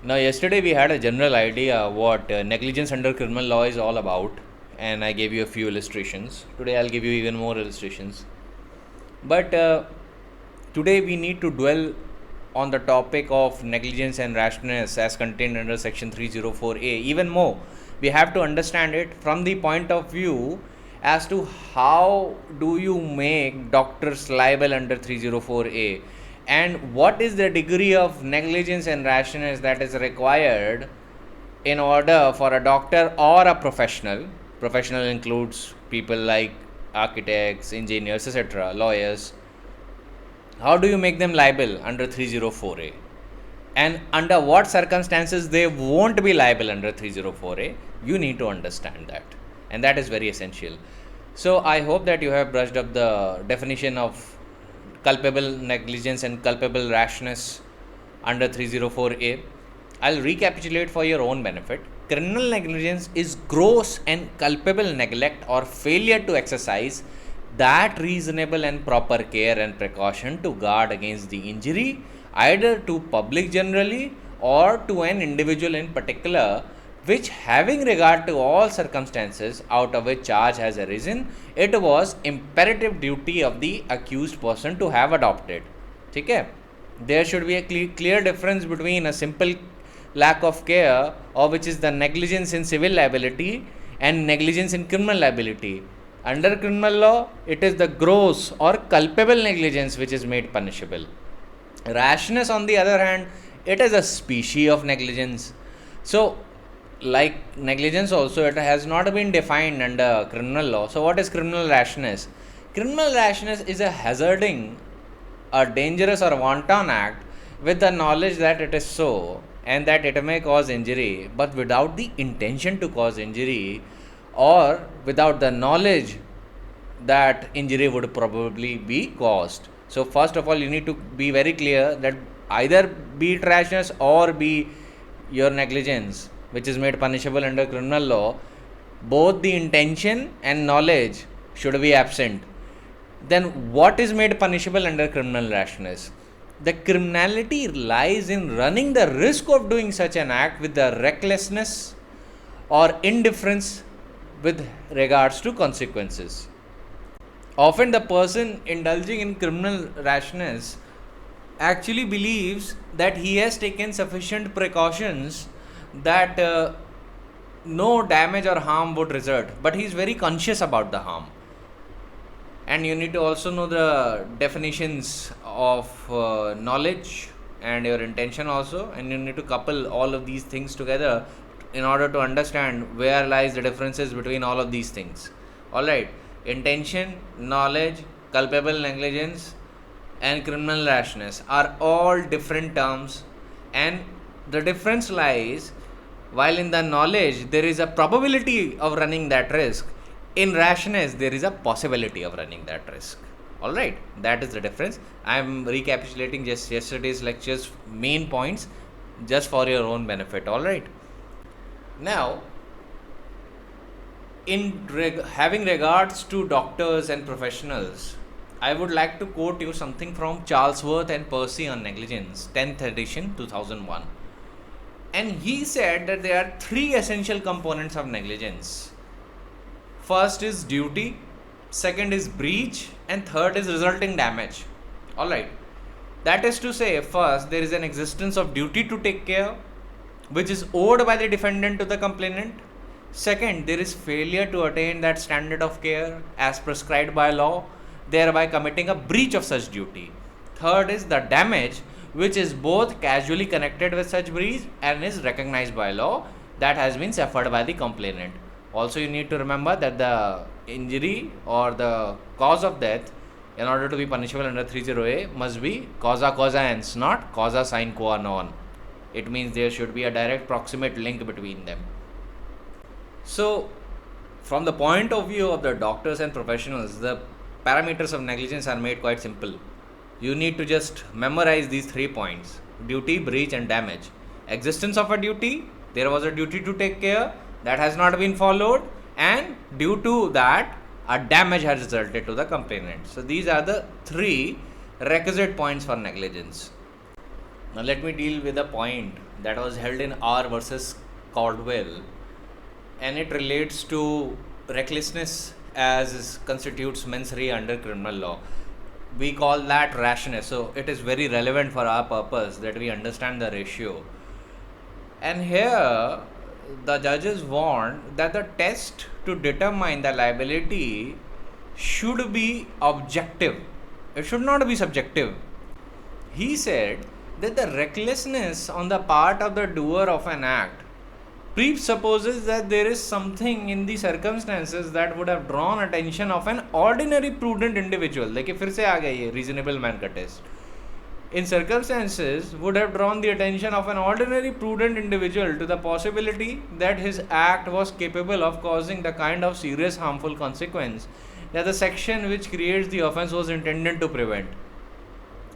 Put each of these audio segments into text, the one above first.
Now, yesterday we had a general idea what negligence under criminal law is all about, and I gave you a few illustrations. Today, I'll give you even more illustrations. But today, we need to dwell on the topic of negligence and rashness as contained under Section 304A. Even more, we have to understand it from the point of view as to how do you make doctors liable under 304A, and what is the degree of negligence and rashness that is required in order for a doctor or a professional includes people like architects, engineers, etc., lawyers. How do you make them liable under 304A, and under what circumstances they won't be liable under 304A? You need to understand that, and that is very essential. So I hope that you have brushed up the definition of culpable negligence and culpable rashness under 304A. I'll recapitulate for your own benefit. Criminal negligence is gross and culpable neglect or failure to exercise that reasonable and proper care and precaution to guard against the injury either to public generally or to an individual in particular, which having regard to all circumstances out of which charge has arisen, it was imperative duty of the accused person to have adopted. Okay? There should be a clear difference between a simple lack of care, or which is the negligence in civil liability, and negligence in criminal liability. Under criminal law, it is the gross or culpable negligence which is made punishable. Rashness, on the other hand, it is a species of negligence. So, like negligence also, it has not been defined under criminal law. So, what is criminal rashness? Criminal rashness is a hazarding a dangerous or wanton act with the knowledge that it is so and that it may cause injury, but without the intention to cause injury, or without the knowledge that injury would probably be caused. So, first of all, you need to be very clear that either be it rashness or be your negligence, which is made punishable under criminal law, both the intention and knowledge should be absent. Then what is made punishable under criminal rashness? The criminality lies in running the risk of doing such an act with the recklessness or indifference with regards to consequences. Often the person indulging in criminal rashness actually believes that he has taken sufficient precautions that no damage or harm would result, but he is very conscious about the harm. And you need to also know the definitions of knowledge and your intention also, and you need to couple all of these things together in order to understand where lies the differences between all of these things. Alright, intention, knowledge, culpable negligence, and criminal rashness are all different terms, and the difference lies while in the knowledge there is a probability of running that risk, in rashness there is a possibility of running that risk. Alright, that is the difference. I am recapitulating just yesterday's lecture's main points just for your own benefit. Alright, now in having regards to doctors and professionals, I would like to quote you something from Charlesworth and Percy on negligence, 10th edition, 2001. And he said that there are three essential components of negligence. First is duty, second is breach, and third is resulting damage. Alright, that is to say, first there is an existence of duty to take care, which is owed by the defendant to the complainant. Second, there is failure to attain that standard of care as prescribed by law, thereby committing a breach of such duty. Third is the damage, which is both casually connected with such breach and is recognized by law, that has been suffered by the complainant. Also, you need to remember that the injury or the cause of death, in order to be punishable under 30A, must be causa causa, not causa sine qua non. It means there should be a direct proximate link between them. So, from the point of view of the doctors and professionals, the parameters of negligence are made quite simple. You need to just memorize these 3 points: duty, breach, and damage. Existence of a duty, there was a duty to take care, that has not been followed, and due to that, a damage has resulted to the complainant. So, these are the 3 requisite points for negligence. Now, let me deal with a point that was held in R versus Caldwell, and it relates to recklessness as constitutes mens rea under criminal law. We call that rashness, so it is very relevant for our purpose that we understand the ratio. And here the judges warned that the test to determine the liability should be objective, it should not be subjective. He said that the recklessness on the part of the doer of an act presupposes that there is something in the circumstances that would have drawn attention of an ordinary prudent individual. देखिए फिर से आ गया ये reasonable man का test. In circumstances would have drawn the attention of an ordinary prudent individual to the possibility that his act was capable of causing the kind of serious harmful consequence that the section which creates the offence was intended to prevent.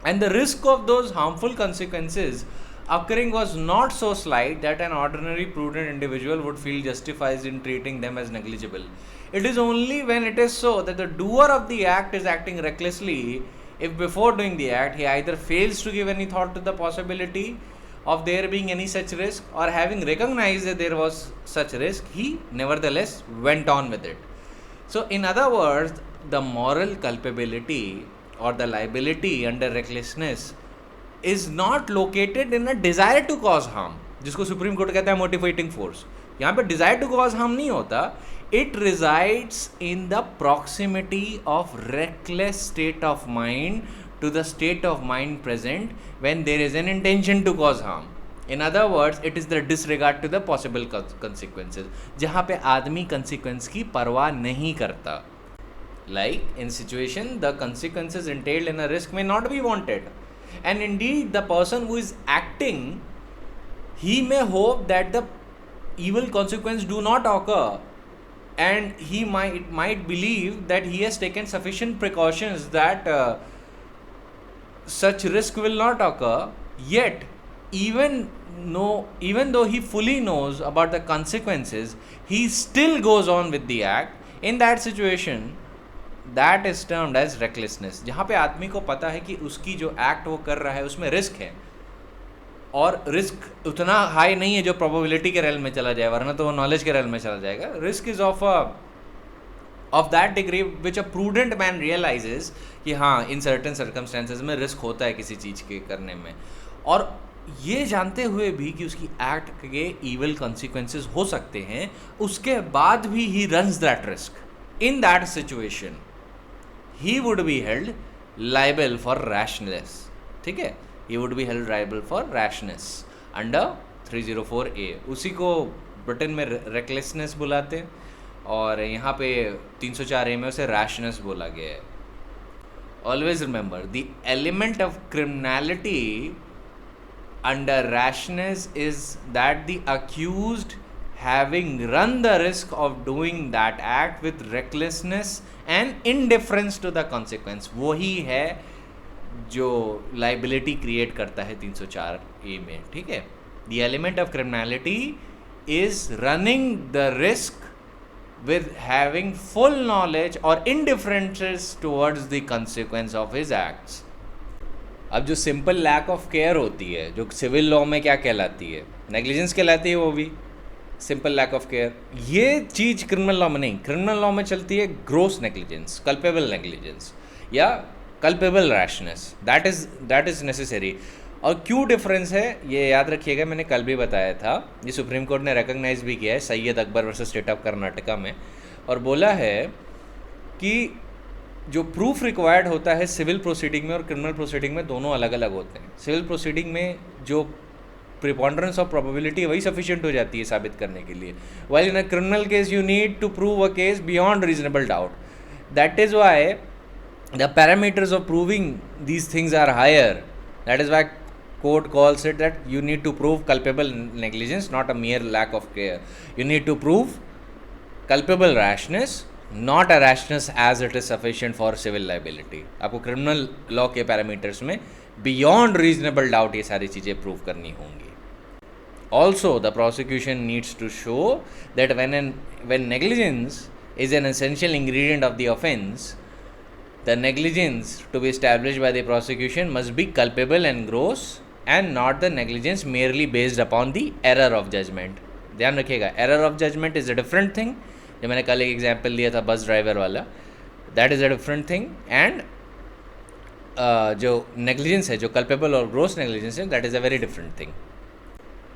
And the risk of those harmful consequences occurring was not so slight that an ordinary prudent individual would feel justified in treating them as negligible. It is only when it is so that the doer of the act is acting recklessly, if before doing the act he either fails to give any thought to the possibility of there being any such risk, or having recognized that there was such risk, he nevertheless went on with it. So in other words, the moral culpability or the liability under recklessness is not located in a desire to cause harm, जिसको supreme court कहता है motivating force. यहाँ पे desire to cause harm नहीं होता. It resides in the proximity of reckless state of mind to the state of mind present when there is an intention to cause harm. In other words, it is the disregard to the possible consequences, जहाँ पे आदमी consequence की परवाह नहीं करता. Like in situation, the consequences entailed in a risk may not be wanted. And indeed, the person who is acting, he may hope that the evil consequence do not occur, and he might believe that he has taken sufficient precautions that such risk will not occur. Yet, even though he fully knows about the consequences, he still goes on with the act. In that situation, that is termed as recklessness, जहाँ पे आदमी को पता है कि उसकी जो act वो कर रहा है उसमें रिस्क है, और रिस्क उतना हाई नहीं है जो प्रोबेबिलिटी के रेल में चला जाए, वरना तो वो नॉलेज के रेल में चला जाएगा. Risk is of that degree which a prudent man realises कि हाँ, इन सर्टेन सर्कमस्टेंसेज में रिस्क होता है किसी चीज़ के करने में, और ये जानते हुए भी कि उसकी एक्ट के ईविल कॉन्सिक्वेंसेज हो सकते हैं, उसके बाद भी he runs that risk. In that situation he would be held liable for rashness. ठीक है, he would be held liable for rashness under 304A. उसी को ब्रिटेन में recklessness बुलाते हैं, और यहाँ पे 304A में उसे rashness बोला गया है. Always remember, the element of criminality under rashness is that the accused, having run the risk of doing that act with recklessness and indifference to the consequence, वही है जो liability create करता है 304A में. ठीक है, the element of criminality is running the risk with having full knowledge or indifference towards the consequence of his acts. अब जो सिंपल लैक ऑफ केयर होती है, जो सिविल लॉ में क्या कहलाती है, नेग्लिजेंस कहलाती है, वो भी सिंपल लैक ऑफ केयर. ये चीज़ क्रिमिनल लॉ में नहीं, क्रिमिनल लॉ में चलती है ग्रोस नेग्लिजेंस, कल्पेबल नेग्लिजेंस या culpable rashness. That is necessary. और क्यों डिफरेंस है ये याद रखिएगा, मैंने कल भी बताया था, ये सुप्रीम कोर्ट ने रिकॉग्नाइज भी किया है Syed Akbar versus state of Karnataka में, और बोला है कि जो प्रूफ रिक्वायर्ड होता है सिविल प्रोसीडिंग में और क्रिमिनल प्रोसीडिंग में, दोनों अलग अलग होते हैं. सिविल प्रोसीडिंग में जो प्रिपॉन्डरेंस ऑफ प्रोबेबिलिटी वही सफिशिएंट हो जाती है साबित करने के लिए, while in a criminal case you need to prove a case beyond reasonable doubt. That is why the parameters of proving these things are higher. That is why court calls it that you need to prove culpable negligence, not a mere lack of care. You need to prove culpable rashness, not a rashness as it is sufficient for civil liability. आपको criminal law के parameters में beyond reasonable doubt ये सारी चीज़ें prove करनी होंगी. Also, the prosecution needs to show that when negligence is an essential ingredient of the offence, the negligence to be established by the prosecution must be culpable and gross, and not the negligence merely based upon the error of judgment. ध्यान रखिएगा, error of judgment is a different thing. जो मैंने कल एक example दिया था bus driver वाला, that is a different thing. And जो नेग्लिजेंस है, जो कल्पेबल और ग्रोस नेग्लिजेंस है, that is a very different thing.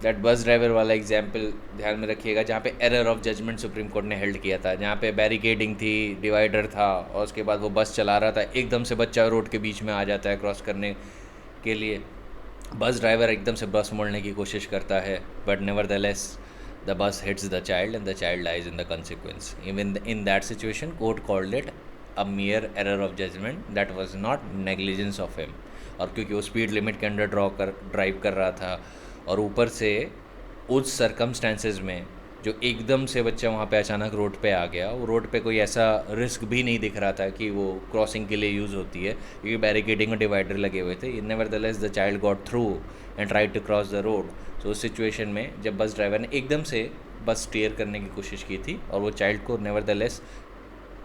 दैट बस ड्राइवर वाला एग्जाम्पल ध्यान में रखिएगा, जहाँ पे error of judgment Supreme court ने हेल्ड किया था, जहाँ पे बैरिकेडिंग थी, डिवाइडर था, और उसके बाद वो बस चला रहा था, एकदम से बच्चा रोड के बीच में आ जाता है क्रॉस करने के लिए। बस ड्राइवर एकदम से बस मोड़ने की कोशिश करता है, but nevertheless the bus hits the child and the child dies in the consequence. Even in that situation, court called it a mere error of judgment, that was not negligence of him. और क्योंकि वो speed limit के under drive कर रहा था, और ऊपर से उस सर्कमस्टेंसेज में जो एकदम से बच्चा वहाँ पे अचानक रोड पे आ गया, वो रोड पे कोई ऐसा रिस्क भी नहीं दिख रहा था कि वो क्रॉसिंग के लिए यूज़ होती है, क्योंकि बैरिकेडिंग और डिवाइडर लगे हुए थे। Nevertheless the child got through and try to cross the road. तो उस सिचुएशन में जब बस ड्राइवर ने एकदम से बस स्टीयर करने की कोशिश की थी, और वो चाइल्ड को नेवरदलेस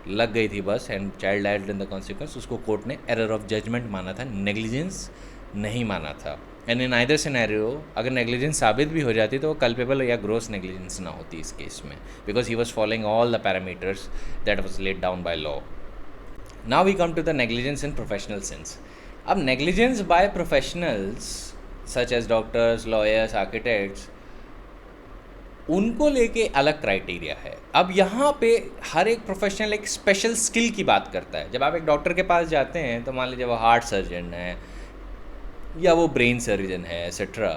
लग गई थी बस, and child died in the consequence, उसको कोर्ट ने एरर ऑफ जजमेंट माना था, नेग्लिजेंस नहीं माना था। एंड इन आइदर सिनेरियो अगर नेग्लिजेंस साबित भी हो जाती तो वो कल्पेबल या ग्रोस नेग्लिजेंस ना होती इस केस में, because he was following all the parameters that was laid down by law. Now we come to the negligence in professional sense. अब negligence by professionals such as doctors, lawyers, architects, उनको लेके अलग criteria है। अब यहाँ पे हर एक professional एक स्पेशल स्किल की बात करता है। जब आप एक डॉक्टर के पास जाते हैं तो मान लीजिए वो हार्ट सर्जन है, या वो ब्रेन सर्जन है एसेट्रा,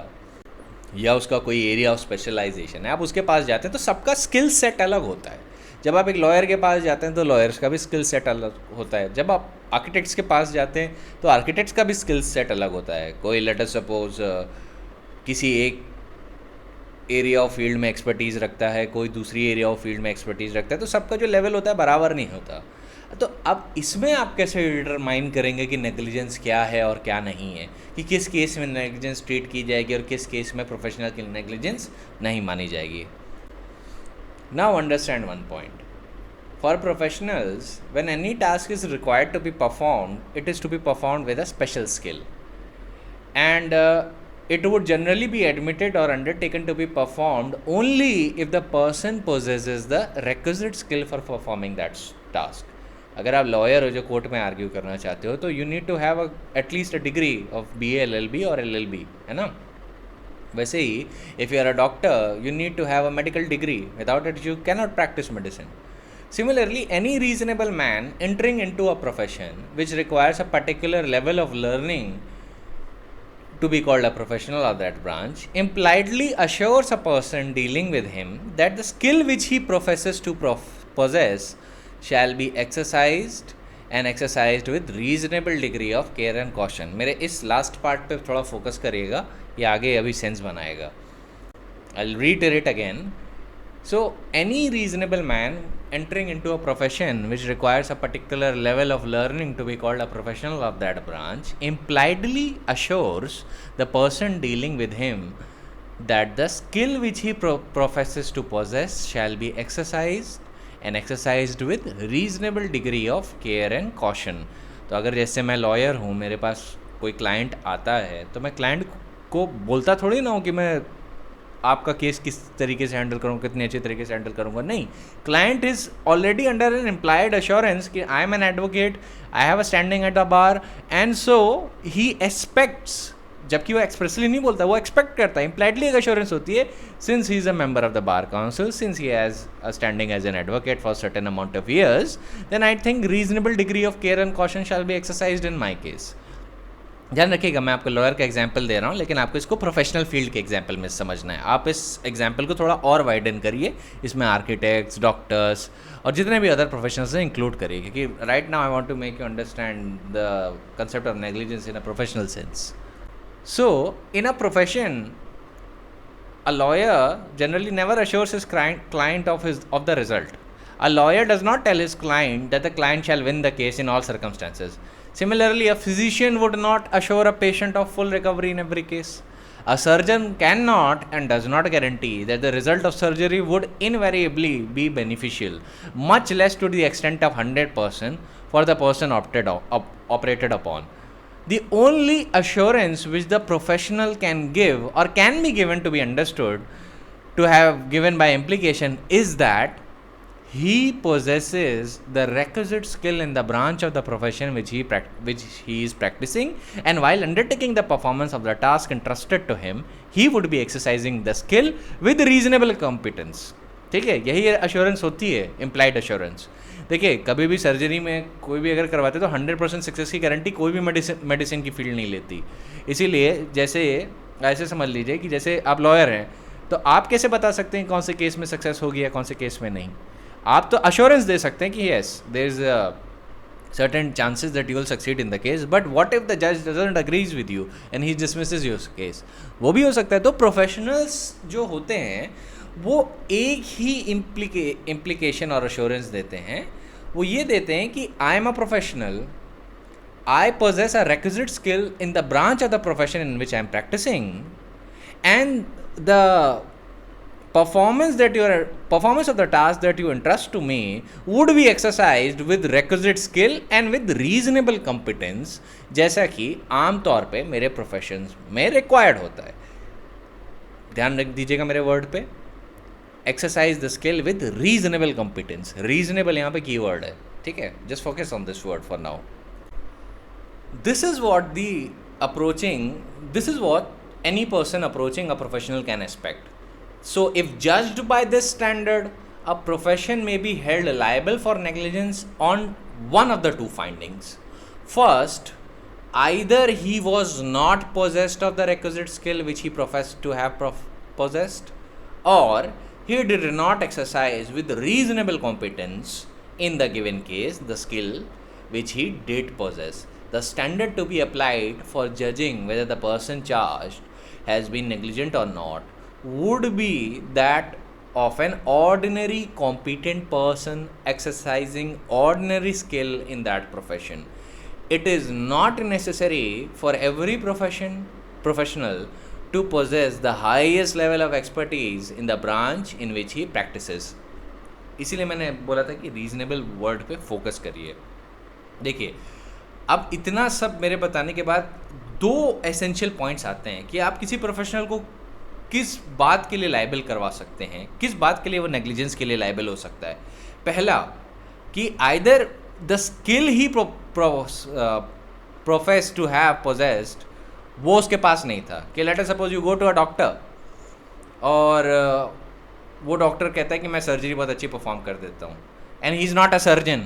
या उसका कोई एरिया ऑफ स्पेशलाइजेशन है, आप उसके पास जाते हैं तो सबका स्किल सेट अलग होता है। जब आप एक लॉयर के पास जाते हैं तो लॉयर्स का भी स्किल सेट अलग होता है। जब आप आर्किटेक्ट्स के पास जाते हैं तो आर्किटेक्ट्स का भी स्किल सेट अलग होता है। कोई लेट अस सपोज किसी एक एरिया ऑफ फील्ड में एक्सपर्टीज़ रखता है, कोई दूसरी एरिया ऑफ फील्ड में एक्सपर्टीज़ रखता है, तो सबका जो लेवल होता है बराबर नहीं होता। तो अब इसमें आप कैसे डिटरमाइन करेंगे कि नेग्लिजेंस क्या है और क्या नहीं है, कि किस केस में नेग्लिजेंस ट्रीट की जाएगी और किस केस में प्रोफेशनल की नेग्लिजेंस नहीं मानी जाएगी। Now understand one point, for professionals when any task is required to be performed, it is to be performed with a special skill, and it would generally be admitted or undertaken to be performed only if the person possesses the requisite skill for performing that task. अगर आप lawyer हो जो court में argue करना चाहते हो तो you need to have at least a degree of BA LLB और LLB, है ना। वैसे ही if you are a doctor you need to have a medical degree, without it you can not practise medicine. Similarly, any reasonable man entering into a profession which requires a particular level of learning to be called a professional of that branch impliedly assures a person dealing with him that the skill which he professes to possess shall be exercised and exercised with reasonable degree of care and caution. मेरे इस last part पे थोड़ा focus करिएगा, ये आगे अभी sense बनाएगा। I'll reiterate again. So any reasonable man entering into a profession which requires a particular level of learning to be called a professional of that branch impliedly assures the person dealing with him that the skill which he professes to possess shall be exercised and exercised with reasonable degree of care and caution. तो अगर जैसे मैं lawyer हूँ, मेरे पास कोई client आता है तो मैं क्लाइंट को बोलता थोड़ी ना हूँ कि मैं आपका केस किस तरीके से हैंडल करूँगा, कितने अच्छे तरीके से हैंडल करूँगा। नहीं, client is already under an implied assurance कि I am an advocate, I have a standing at the bar, and so he expects, जबकि वो एक्सप्रेसली नहीं बोलता, वो एक्सपेक्ट करता है, इम्प्लाइडली एक अश्योरेंस होती है, since he is a member of the Bar Council, since he has a standing as an advocate for certain amount of years, then I think reasonable degree of care and caution shall be exercised in my case. ध्यान रखिएगा, मैं आपको lawyer का example दे रहा हूँ, लेकिन आपको इसको प्रोफेशनल फील्ड के एग्जांपल में समझना है। आप इस एग्जांपल को थोड़ा और वाइडन करिए, इसमें आर्किटेक्ट्स, डॉक्टर्स और जितने भी अदर प्रोफेशनल्स हैं इंक्लूड करिए, क्योंकि right now I want to make you understand the concept of negligence in a professional sense. So in a profession a lawyer generally never assures his client of the result. A lawyer does not tell his client that the client shall win the case in all circumstances. Similarly, a physician would not assure a patient of full recovery in every case. A surgeon cannot and does not guarantee that the result of surgery would invariably be beneficial, much less to the extent of 100% for the person operated upon. The only assurance which the professional can give or can be given to be understood, to have given by implication, is that he possesses the requisite skill in the branch of the profession which he is practicing, and while undertaking the performance of the task entrusted to him, he would be exercising the skill with reasonable competence. ठीक है, यही assurance होती है, implied assurance. देखिए, कभी भी surgery में कोई भी अगर करवाते तो 100% सक्सेस की गारंटी कोई भी मेडिसिन की फील्ड नहीं लेती. इसीलिए जैसे ऐसे समझ लीजिए कि जैसे आप लॉयर हैं, तो आप कैसे बता सकते हैं कौन से केस में सक्सेस होगी या कौन से केस में नहीं. आप तो अश्योरेंस दे सकते हैं कि yes there is certain chances that you will succeed in the case, but what if the judge doesn't agrees with you and he dismisses your case? वो भी हो सकता है. तो प्रोफेशनल्स जो होते हैं वो एक ही इम्प्लीकेशन और अश्योरेंस देते हैं. वो ये देते हैं कि I am a professional, I possess a requisite skill in the branch of the profession in which I am practicing, and the performance of the task that you entrust to me would be exercised with requisite skill and with reasonable competence, जैसा कि आम तौर पे मेरे professions में required होता है. ध्यान रख दीजिएगा मेरे वर्ड पे, exercise the skill with reasonable competence. Reasonable यहाँ पे कीवर्ड है, ठीक है. Just focus on this word for now. This is what any person approaching a professional can expect. So if judged by this standard, a profession may be held liable for negligence on one of the two findings. First, either he was not possessed of the requisite skill which he professed to have possessed, or he did not exercise with reasonable competence in the given case the skill which he did possess. The standard to be applied for judging whether the person charged has been negligent or not would be that of an ordinary competent person exercising ordinary skill in that profession. It is not necessary for every professional to possess the highest level of expertise in the branch in which he practices. इसीलिए मैंने बोला था कि reasonable word पे focus करिए. देखिए, अब इतना सब मेरे बताने के बाद दो एसेंशियल पॉइंट्स आते हैं कि आप किसी प्रोफेशनल को किस बात के लिए लाइबल करवा सकते हैं, किस बात के लिए वो नेग्लिजेंस के लिए लाइबल हो सकता है. पहला कि either the skill he profess to have possessed वो उसके पास नहीं था. कि let us suppose you go to a doctor और वो डॉक्टर कहता है कि मैं सर्जरी बहुत अच्छी परफॉर्म कर देता हूँ, and he is not a surgeon.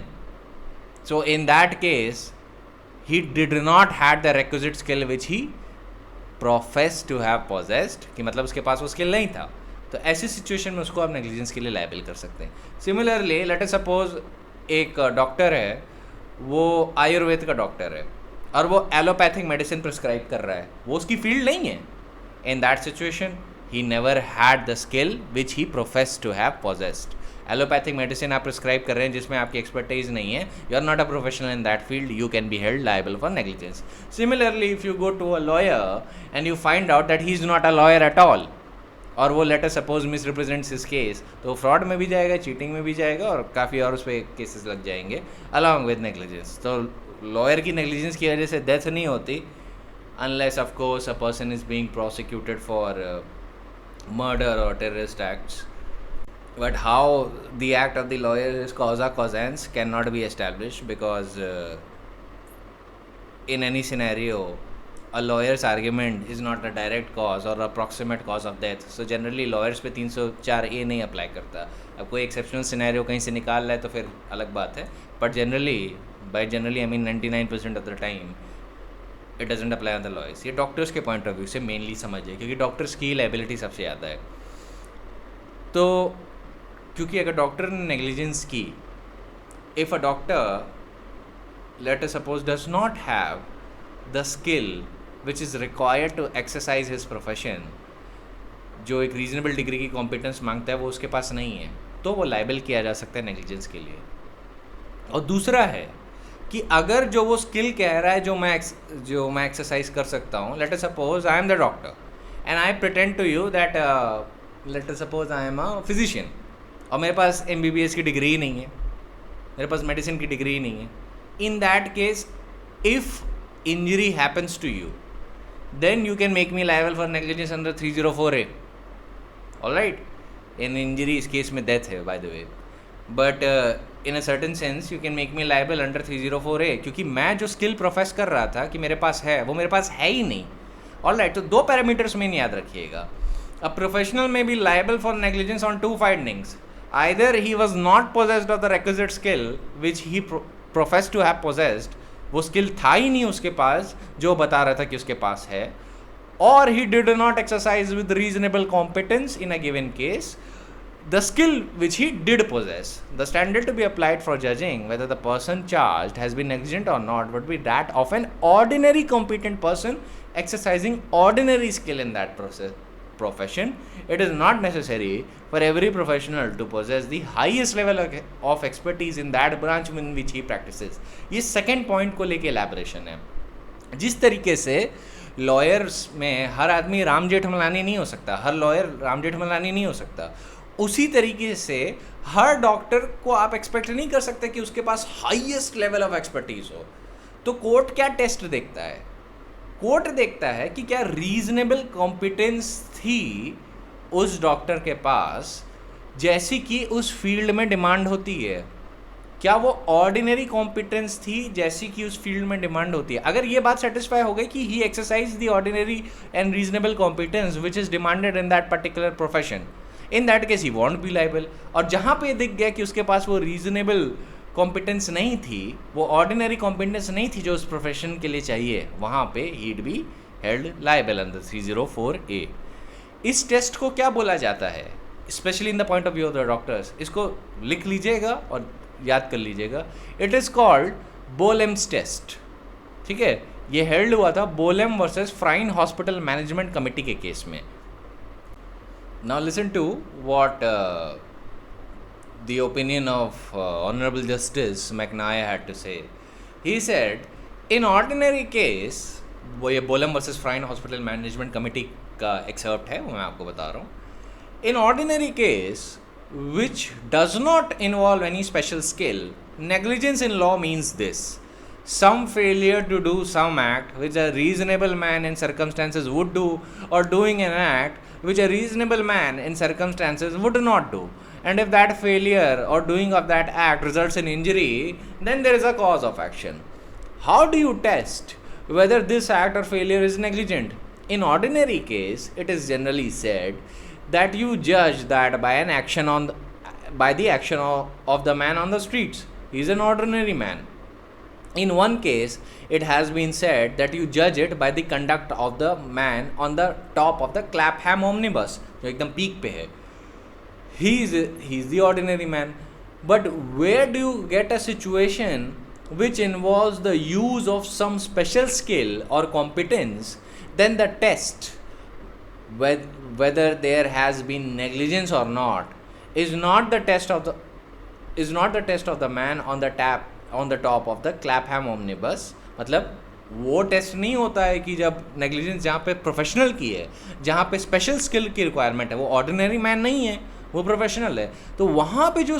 So in that case he did not had the requisite skill which he professed to have possessed, कि मतलब उसके पास वो स्किल नहीं था. तो ऐसी सिचुएशन में उसको आप नेग्लिजेंस के लिए लाइबल कर सकते हैं. सिमिलरली लेट अस सपोज एक डॉक्टर है, वो आयुर्वेद का डॉक्टर है और वो एलोपैथिक मेडिसिन प्रिस्क्राइब कर रहा है, वो उसकी फील्ड नहीं है. In that situation he never had the skill which he professed to have possessed. Allopathic medicine आप प्रिस्क्राइब कर रहे हैं जिसमें आपकी एक्सपर्टीज नहीं है, you are not a professional in that field, you can be held liable for negligence. Similarly if you go to a lawyer and you find out that he is not a lawyer at all, और वो let us suppose miss represents his case, तो fraud में भी जाएगा, cheating में भी जाएगा और काफ़ी और उस पर केसेस लग जाएंगे अलॉन्ग विद नेग्लिजेंस. तो लॉयर की नेग्लिजेंस की वजह से डेथ नहीं होती unless of course a person is being prosecuted for murder or terrorist acts. But how the act of the lawyer is causa causans cannot be established, because in any scenario a lawyer's argument is not a direct cause or a proximate cause of death. So generally lawyers पे 304A नहीं apply करता. अब कोई exceptional scenario कहीं से निकाल रहा है तो फिर अलग बात है, but generally by generally I mean 99% of the time it doesn't apply on the lawyers. ये डॉक्टर्स के पॉइंट ऑफ व्यू से मेनली समझिए, क्योंकि डॉक्टर्स की लाइबिलिटी सबसे ज़्यादा है. तो क्योंकि अगर डॉक्टर ने नेग्लिजेंस की, if a doctor let us suppose does not have the skill which is required to exercise his profession, जो एक रीजनेबल डिग्री की कॉम्पिटेंस मांगता है वो उसके पास नहीं है, तो वो लाइबल किया जा सकता है नेग्लिजेंस के लिए. और दूसरा है कि अगर जो वो स्किल कह रहा है जो मैं एक्सरसाइज कर सकता हूँ, let us suppose I am the doctor and I pretend to you that let us suppose I am a physician, और मेरे पास MBBS की डिग्री नहीं है, मेरे पास मेडिसिन की डिग्री नहीं है. In that case if injury happens to you, then you can make me liable for negligence under 304A. Alright, in injury इस केस में death है by the way, but in a certain sense you can make me liable under 304A, क्योंकि मैं जो skill profess कर रहा था कि मेरे पास है, वो मेरे पास है ही नहीं. Alright, तो दो पैरामीटर्स में याद रखिएगा. A professional may be liable for negligence on two findings. Either he was not possessed of the requisite skill which he professed to have possessed, वो स्किल था ही नहीं उसके पास जो बता रहा था कि उसके पास है, or he did not exercise with reasonable competence in a given case the skill which he did possess. The standard to be applied for judging whether the person charged has been negligent or not would be that of an ordinary competent person exercising ordinary skill in that profession. It is not necessary for every professional to possess the highest level of expertise in that branch in which he practices. ये second point को लेके elaboration है. जिस तरीके से lawyers में हर आदमी राम जेठमलानी नहीं हो सकता, हर लॉयर राम जेठमलानी नहीं हो सकता, उसी तरीके से हर डॉक्टर को आप एक्सपेक्ट नहीं कर सकते कि उसके पास हाईएस्ट लेवल ऑफ एक्सपर्टीज हो. तो कोर्ट क्या टेस्ट देखता है? कोर्ट देखता है कि क्या रीजनेबल कॉम्पिटेंस थी उस डॉक्टर के पास जैसी कि उस फील्ड में डिमांड होती है. क्या वो ऑर्डिनरी कॉम्पिटेंस थी जैसी कि उस फील्ड में डिमांड होती है? अगर ये बात सेटिस्फाई हो गई कि he exercise the ordinary and reasonable competence which is demanded in that particular profession, in that case he won't be liable. और जहाँ पे दिख गया कि उसके पास वो रीजनेबल कॉम्पिटेंस नहीं थी, वो ऑर्डिनरी कॉम्पिटेंस नहीं थी जो उस प्रोफेशन के लिए चाहिए, वहाँ पे he'd be held liable under 304A. इस टेस्ट को क्या बोला जाता है, specially in the point of view of the doctors? इसको लिख लीजिएगा और याद कर लीजिएगा. It is called Bolam's test. ठीक है, ये हेल्ड हुआ था Bolam versus Friern hospital management committee के केस में. Now listen to what the opinion of Honorable Justice McNair had to say. He said, in ordinary case, वो ये बोलम versus Friern hospital management committee का excerpt है, वो मैं आपको बता रहा हूँ. In ordinary case, which does not involve any special skill, negligence in law means this: some failure to do some act which a reasonable man in circumstances would do, or doing an act which a reasonable man in circumstances would not do. And if that failure or doing of that act results in injury, then there is a cause of action. How do you test whether this act or failure is negligent? In ordinary case, it is generally said that you judge that by an action by the action of the man on the streets. He is an ordinary man. In one case, it has been said that you judge it by the conduct of the man on the top of the Clapham omnibus, जो एकदम peak पे है. He is the ordinary man. But where do you get a situation which involves the use of some special skill or competence? Then the test whether there has been negligence or not is not the test of the man on the top of the Clapham omnibus. मतलब वो test नहीं होता है कि जब negligence जहाँ पे professional की है, जहाँ पे स्पेशल स्किल की रिक्वायरमेंट है, वो ऑर्डिनरी मैन नहीं है, वो प्रोफेशनल है, तो वहाँ पे जो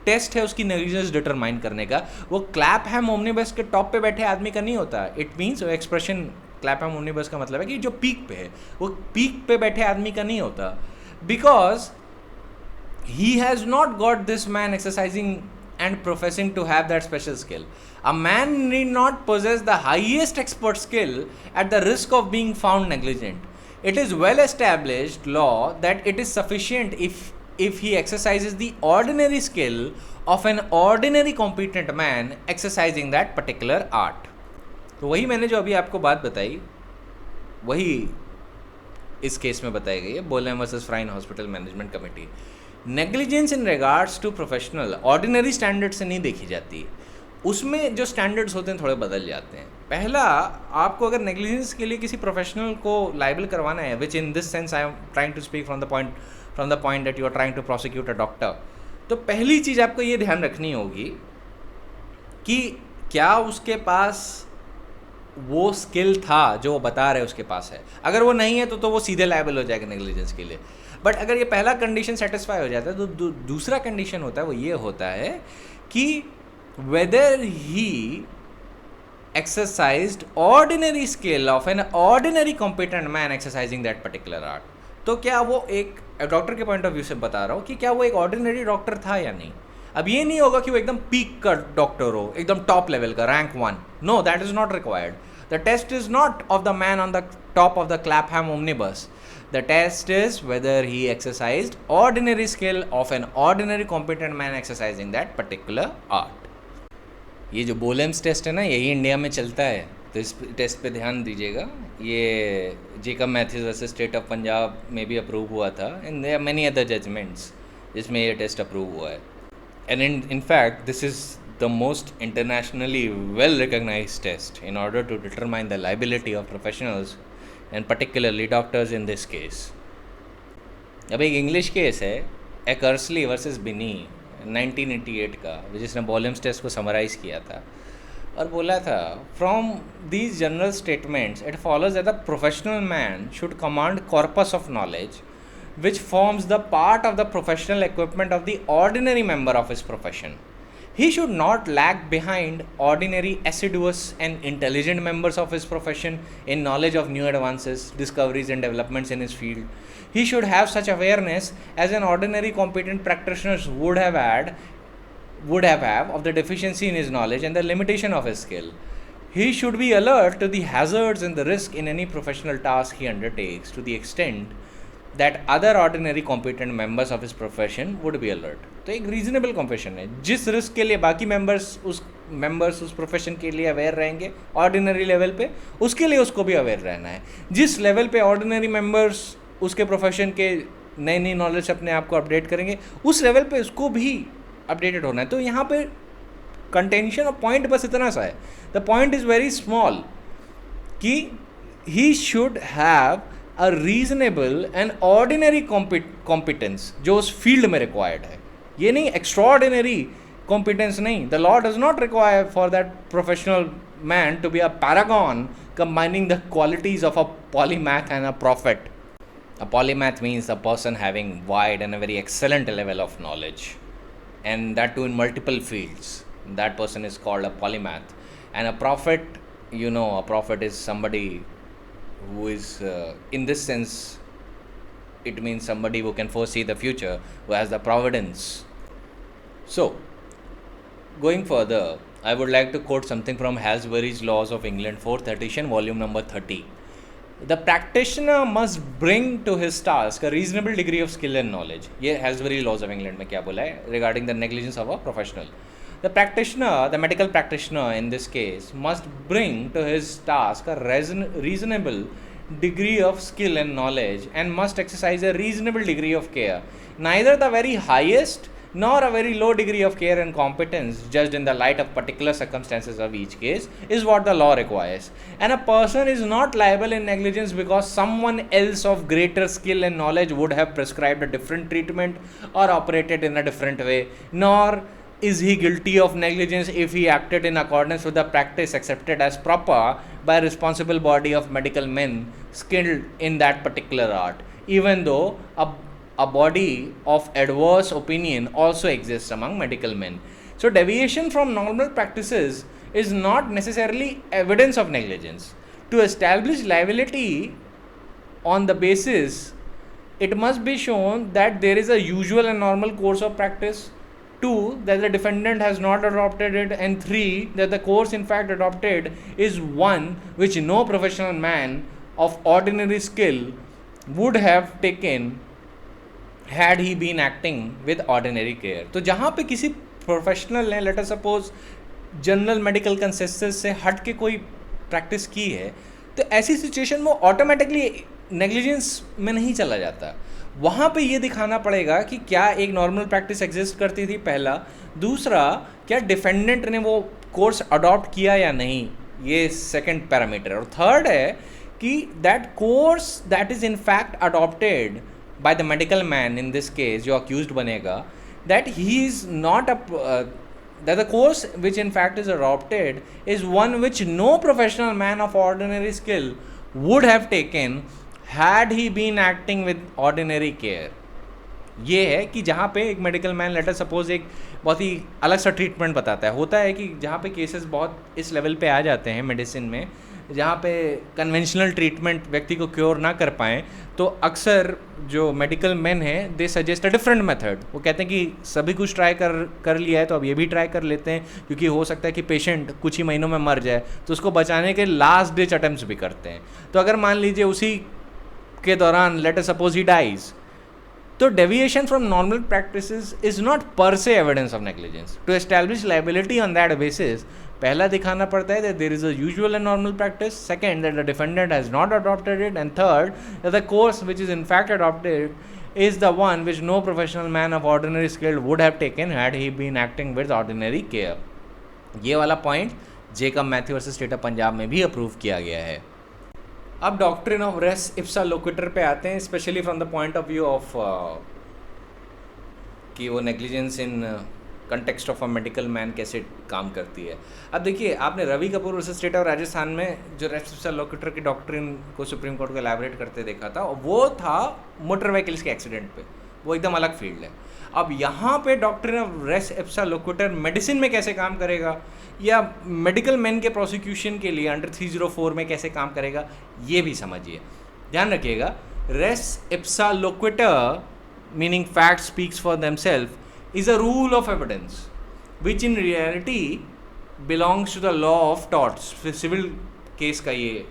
टेस्ट है उसकी नेग्लिजेंस डिटरमाइन करने का, वो क्लैपहैम ओमनिबस के टॉप पे बैठे आदमी का नहीं होता. इट मीन्स एक्सप्रेशन क्लैपहैम ओमनिबस का मतलब है कि जो पीक पे है, वो पीक पे बैठे आदमी का नहीं होता, because he has not got this man exercising and professing to have that special skill. A man need not possess the highest expert skill at the risk of being found negligent. It is well established law that it is sufficient if he exercises the ordinary skill of an ordinary competent man exercising that particular art. तो वही मैंने जो अभी आपको बात बताई, वही इस केस में बताई गई है, Bolam versus Friern hospital management committee. Negligence in regards to professional ordinary standard से नहीं देखी जाती, उसमें जो स्टैंडर्ड्स होते हैं थोड़े बदल जाते हैं. पहला, आपको अगर नेग्लिजेंस के लिए किसी प्रोफेशनल को लाइबल करवाना है, which in this sense I am trying to speak from the point that you are trying to prosecute a doctor, तो पहली चीज़ आपको ये ध्यान रखनी होगी कि क्या उसके पास वो स्किल था जो वो बता रहे उसके पास है. अगर वो नहीं है तो वो सीधे लाइबल हो जाएगा नेग्लिजेंस के लिए. बट अगर ये पहला कंडीशन सेटिस्फाई हो जाता है तो दूसरा कंडीशन होता है, वो ये होता है कि weather he exercised ordinary skill of an ordinary competent man exercising that particular art. तो क्या वो एक डॉक्टर के पॉइंट ऑफ व्यू से बता रहा हूँ कि क्या वो एक ऑर्डिनरी डॉक्टर था या नहीं. अब ये नहीं होगा कि वो एकदम पीक का डॉक्टर हो, एकदम टॉप लेवल का, rank 1. No, that is not required. The test is not of the man on the top of the Clapham omnibus. The test is whether he exercised ordinary skill of an ordinary competent man exercising that particular art. ये जो बोलेम्स test है ना, यही India में चलता है, तो इस टेस्ट पे ध्यान दीजिएगा. ये Jacob Mathews versus state of Punjab में भी अप्रूव हुआ था, and there are many other judgments जिसमें ये टेस्ट अप्रूव हुआ है. And in fact this is the most internationally well recognised test in order to determine the liability of professionals and particularly doctors in this case. अब एक English case है, एकर्सली versus बिनी 1988 का, जिसने बोलेम्स test को summarise किया था और बोला था, from these general statements it follows that the professional man should command corpus of knowledge which forms the part of the professional equipment of the ordinary member of his profession. He should not lag behind ordinary assiduous and intelligent members of his profession in knowledge of new advances, discoveries and developments in his field. He should have such awareness as an ordinary competent practitioner would have of the deficiency in his knowledge and the limitation of his skill. He should be alert to the hazards and the risk in any professional task he undertakes to the extent that other ordinary competent members of his profession would be alert. तो एक reasonable competition है. जिस risk के लिए बाकी members उस profession के लिए अवेयर रहेंगे ऑर्डिनरी लेवल पे, उसके लिए उसको भी अवेयर रहना है. जिस लेवल पे ऑर्डिनरी मेंबर्स उसके प्रोफेशन के नई नई नॉलेज अपने आप को अपडेट करेंगे, उस लेवल पे उसको भी अपडेटेड होना है. तो यहाँ पे कंटेंशन और पॉइंट बस इतना सा है. The point is very small कि he should have a reasonable and ordinary competence जो उस फील्ड में रिक्वायर्ड है. ये नहीं एक्स्ट्राऑर्डिनरी कॉम्पिटेंस नहीं. The law does not require for that professional man to be a paragon combining the qualities of a polymath and a prophet. A polymath means a person having wide and a very excellent level of knowledge, and that too in multiple fields. That person is called a polymath. And a prophet, you know, a prophet is somebody who is in this sense it means somebody who can foresee the future, who has the providence. So going further, I would like to quote something from Halsbury's Laws of England, 4th edition, volume number 30. The practitioner must bring to his task a reasonable degree of skill and knowledge. ये Halsbury Laws of England में क्या बोला है regarding the negligence of a professional. The practitioner, the medical practitioner in this case, must bring to his task a reasonable degree of skill and knowledge and must exercise a reasonable degree of care. Neither the very highest nor a very low degree of care and competence, judged in the light of particular circumstances of each case, is what the law requires. And a person is not liable in negligence because someone else of greater skill and knowledge would have prescribed a different treatment or operated in a different way, nor is he guilty of negligence if he acted in accordance with the practice accepted as proper by a responsible body of medical men skilled in that particular art, even though a body of adverse opinion also exists among medical men. So deviation from normal practices is not necessarily evidence of negligence. To establish liability on the basis, it must be shown that there is a usual and normal course of practice. 2, that the defendant has not adopted it, and 3, that the course in fact adopted is one which no professional man of ordinary skill would have taken had he been acting with ordinary care. तो जहाँ पे किसी professional ने late us suppose general medical consensus से हट के कोई practice की है, तो ऐसी सिचुएशन में ऑटोमेटिकली नेग्लिजेंस में नहीं चला जाता. वहाँ पे ये दिखाना पड़ेगा कि क्या एक नॉर्मल प्रैक्टिस एग्जिस्ट करती थी, पहला. दूसरा, क्या डिफेंडेंट ने वो कोर्स अडॉप्ट किया या नहीं, ये सेकंड पैरामीटर. और थर्ड है कि that course that is in fact adopted by the medical man in this case, जो अक्यूज्ड बनेगा, that he is not that the course which in fact is adopted is one which no professional man of ordinary skill would have taken had he been acting with ordinary care. ये है कि जहाँ पे एक medical man letter suppose एक बहुत ही अलग सा ट्रीटमेंट बताता है, होता है कि जहाँ पे केसेस बहुत इस लेवल पे आ जाते हैं मेडिसिन में, जहाँ पे कन्वेंशनल ट्रीटमेंट व्यक्ति को क्योर ना कर पाएँ, तो अक्सर जो मेडिकल मैन हैं दे सजेस्ट अ डिफरेंट मेथड। वो कहते हैं कि सभी कुछ ट्राई कर लिया है तो अब ये भी ट्राई कर लेते हैं, क्योंकि हो सकता है कि पेशेंट कुछ ही महीनों में मर जाए, तो उसको बचाने के लास्ट डिच अटेम्प्ट्स भी करते हैं। तो अगर मान लीजिए उसी के दौरान लेटर सपोज ही डाइज, तो deviation from normal practices is not per se evidence of negligence. To establish liability on that basis, पहला दिखाना पड़ता है that there is a usual and normal practice, second that the defendant has not adopted it, and third that the course which is in fact adopted is the one which no professional man of ordinary skill would have taken had he been acting with ordinary care. ये वाला point Jacob Mathew versus state of Punjab में भी approve किया गया है। अब doctrine of res ipsa loquitur पे आते हैं, specially from the point of view of कि वो negligence in context of a medical man कैसे काम करती है। अब देखिए, आपने Ravi Kapoor versus state of Rajasthan में जो रेस इप्सा लोक्विटर की डॉक्ट्रिन को सुप्रीम कोर्ट को एलैबोरेट करते देखा था, वो था मोटर व्हीकल्स के एक्सीडेंट पे, वो एकदम अलग फील्ड है। अब यहाँ पे doctrine of res ipsa लोक्विटर medicine में कैसे काम करेगा, या मेडिकल मैन के प्रोसिक्यूशन के लिए अंडर 304 में कैसे काम करेगा, ये भी समझिए। ध्यान रखिएगा, res ipsa loquitur meaning fact speaks for themselves is a rule of evidence which in reality belongs to the law of torts. Civil case का ये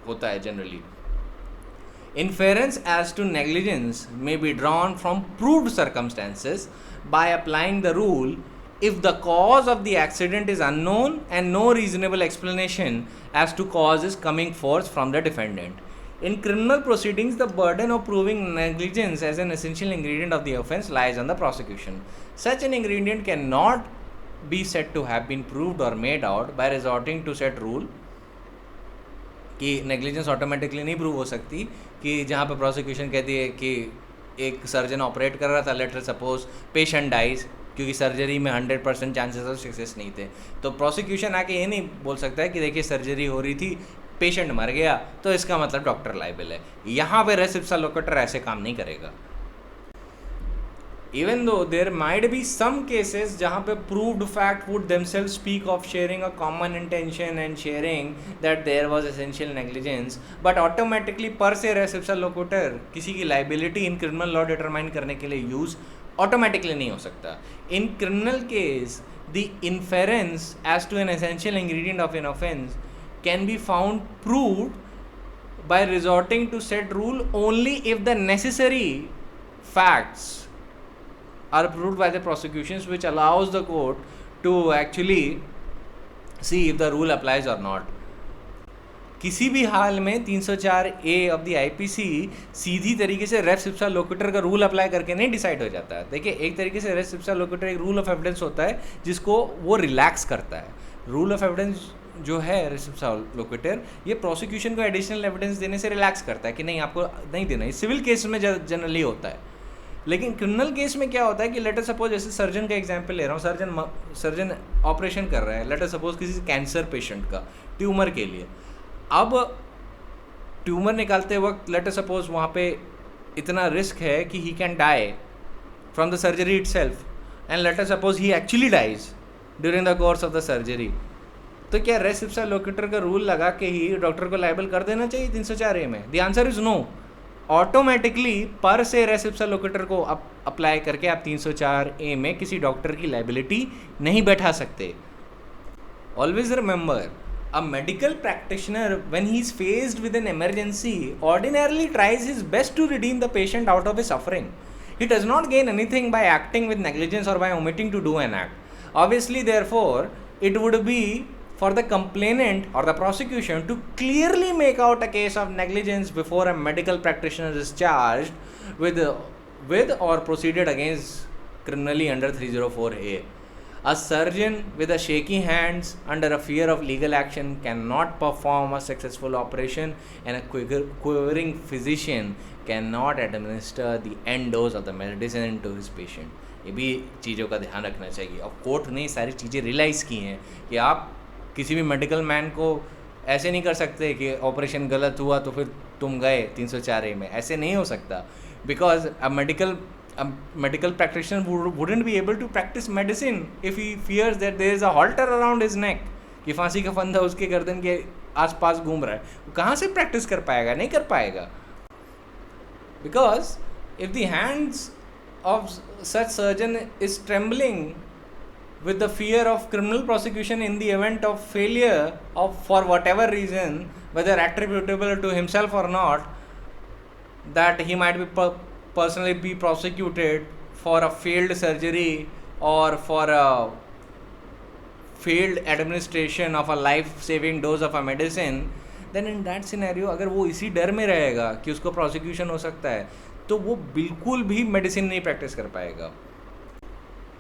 होता है generally. Inference as to negligence may be drawn from proved circumstances by applying the rule if the cause of the accident is unknown and no reasonable explanation as to cause is coming forth from the defendant. In criminal proceedings, the burden of proving negligence as an essential ingredient of the offence lies on the prosecution. Such an ingredient cannot be said to have been proved or made out by resorting to said rule कि negligence automatically नहीं prove हो सकती, कि जहाँ पे prosecution कहती है कि एक सर्जन ऑपरेट कर रहा था, लेटर सपोज पेशेंट डाइज, क्योंकि सर्जरी में 100% चांसेस ऑफ सक्सेस नहीं थे, तो प्रोसिक्यूशन आके ये नहीं बोल सकता है कि देखिए सर्जरी हो रही थी, पेशेंट मर गया, तो इसका मतलब डॉक्टर लायबल है। यहाँ पे रेस इप्सा लोक्विटर ऐसे काम नहीं करेगा। Even though there might be some cases जहाँ पे proved fact would themselves speak of sharing a common intention and sharing that there was essential negligence, but automatically per se res ipsa loquitur किसी की liability in criminal law determine करने के लिए use automatically नहीं हो सकता। In criminal case, the inference as to an essential ingredient of an offence can be found proved by resorting to said rule only if the necessary facts are proved by the prosecutions, which allows the court to actually see if the rule applies or not. किसी भी हाल में 304A of the IPC सीधी तरीके से race ipsa लोक्विटर का rule apply करके नहीं decide हो जाता है। देखिए, एक तरीके से रेस इप्सा लोक्विटर एक रूल ऑफ एविडेंस होता है जिसको वो रिलैक्स करता है। रूल ऑफ एविडेंस जो है रेस इप्सा लोक्विटर, ये प्रोसिक्यूशन को एडिशनल एविडेंस देने से रिलैक्स करता है कि नहीं, आपको नहीं देना। ये सिविल केस में जनरली होता है, लेकिन क्रिमिनल केस में क्या होता है कि लेटर सपोज, जैसे सर्जन का एग्जांपल ले रहा हूँ, सर्जन ऑपरेशन कर रहा है, लेटर सपोज किसी कैंसर पेशेंट का ट्यूमर के लिए। अब ट्यूमर निकालते वक्त लेटर सपोज वहाँ पे इतना रिस्क है कि he can die from the surgery itself, and later suppose he actually dies during the course of the surgery, तो क्या रेस इप्सा लोक्विटर का रूल लगा के ही डॉक्टर को लायबल कर देना चाहिए 304A में? The answer is no. Automatically per se race ipsa लोक्विटर को अप्लाई करके आप 304A में किसी डॉक्टर की लायबिलिटी नहीं बैठा सकते। Always remember, a medical practitioner, when he is faced with an emergency, ordinarily tries his best to redeem the patient out of his suffering. He does not gain anything by acting with negligence or by omitting to do an act. Obviously, therefore, it would be for the complainant or the prosecution to clearly make out a case of negligence before a medical practitioner is charged with or proceeded against criminally under 304A. A surgeon with a shaky hands under a fear of legal action cannot perform a successful operation, and a quivering physician cannot administer the end dose of the medicine to his patient. ये भी चीज़ों का ध्यान रखना चाहिए। अब court ने सारी चीज़ें रियलाइज़ की हैं कि आप किसी भी मेडिकल मैन को ऐसे नहीं कर सकते कि ऑपरेशन गलत हुआ तो फिर तुम गए 304A में, ऐसे नहीं हो सकता। Because a medical practitioner wouldn't be able to practice medicine if he fears that there is a halter around his neck, कि फांसी का फंदा उसके गर्दन के आसपास घूम रहा है. वो कहाँ से प्रैक्टिस कर पाएगा? नहीं कर पाएगा. Because if the hands of such surgeon is trembling with the fear of criminal prosecution in the event of failure of for whatever reason, whether attributable to himself or not, that he might be personally be prosecuted for a failed surgery or for a failed administration of a life saving dose of a medicine, then in that scenario अगर वो इसी डर में रहेगा कि उसको prosecution हो सकता है, तो वो बिल्कुल भी मेडिसिन नहीं प्रैक्टिस कर पाएगा.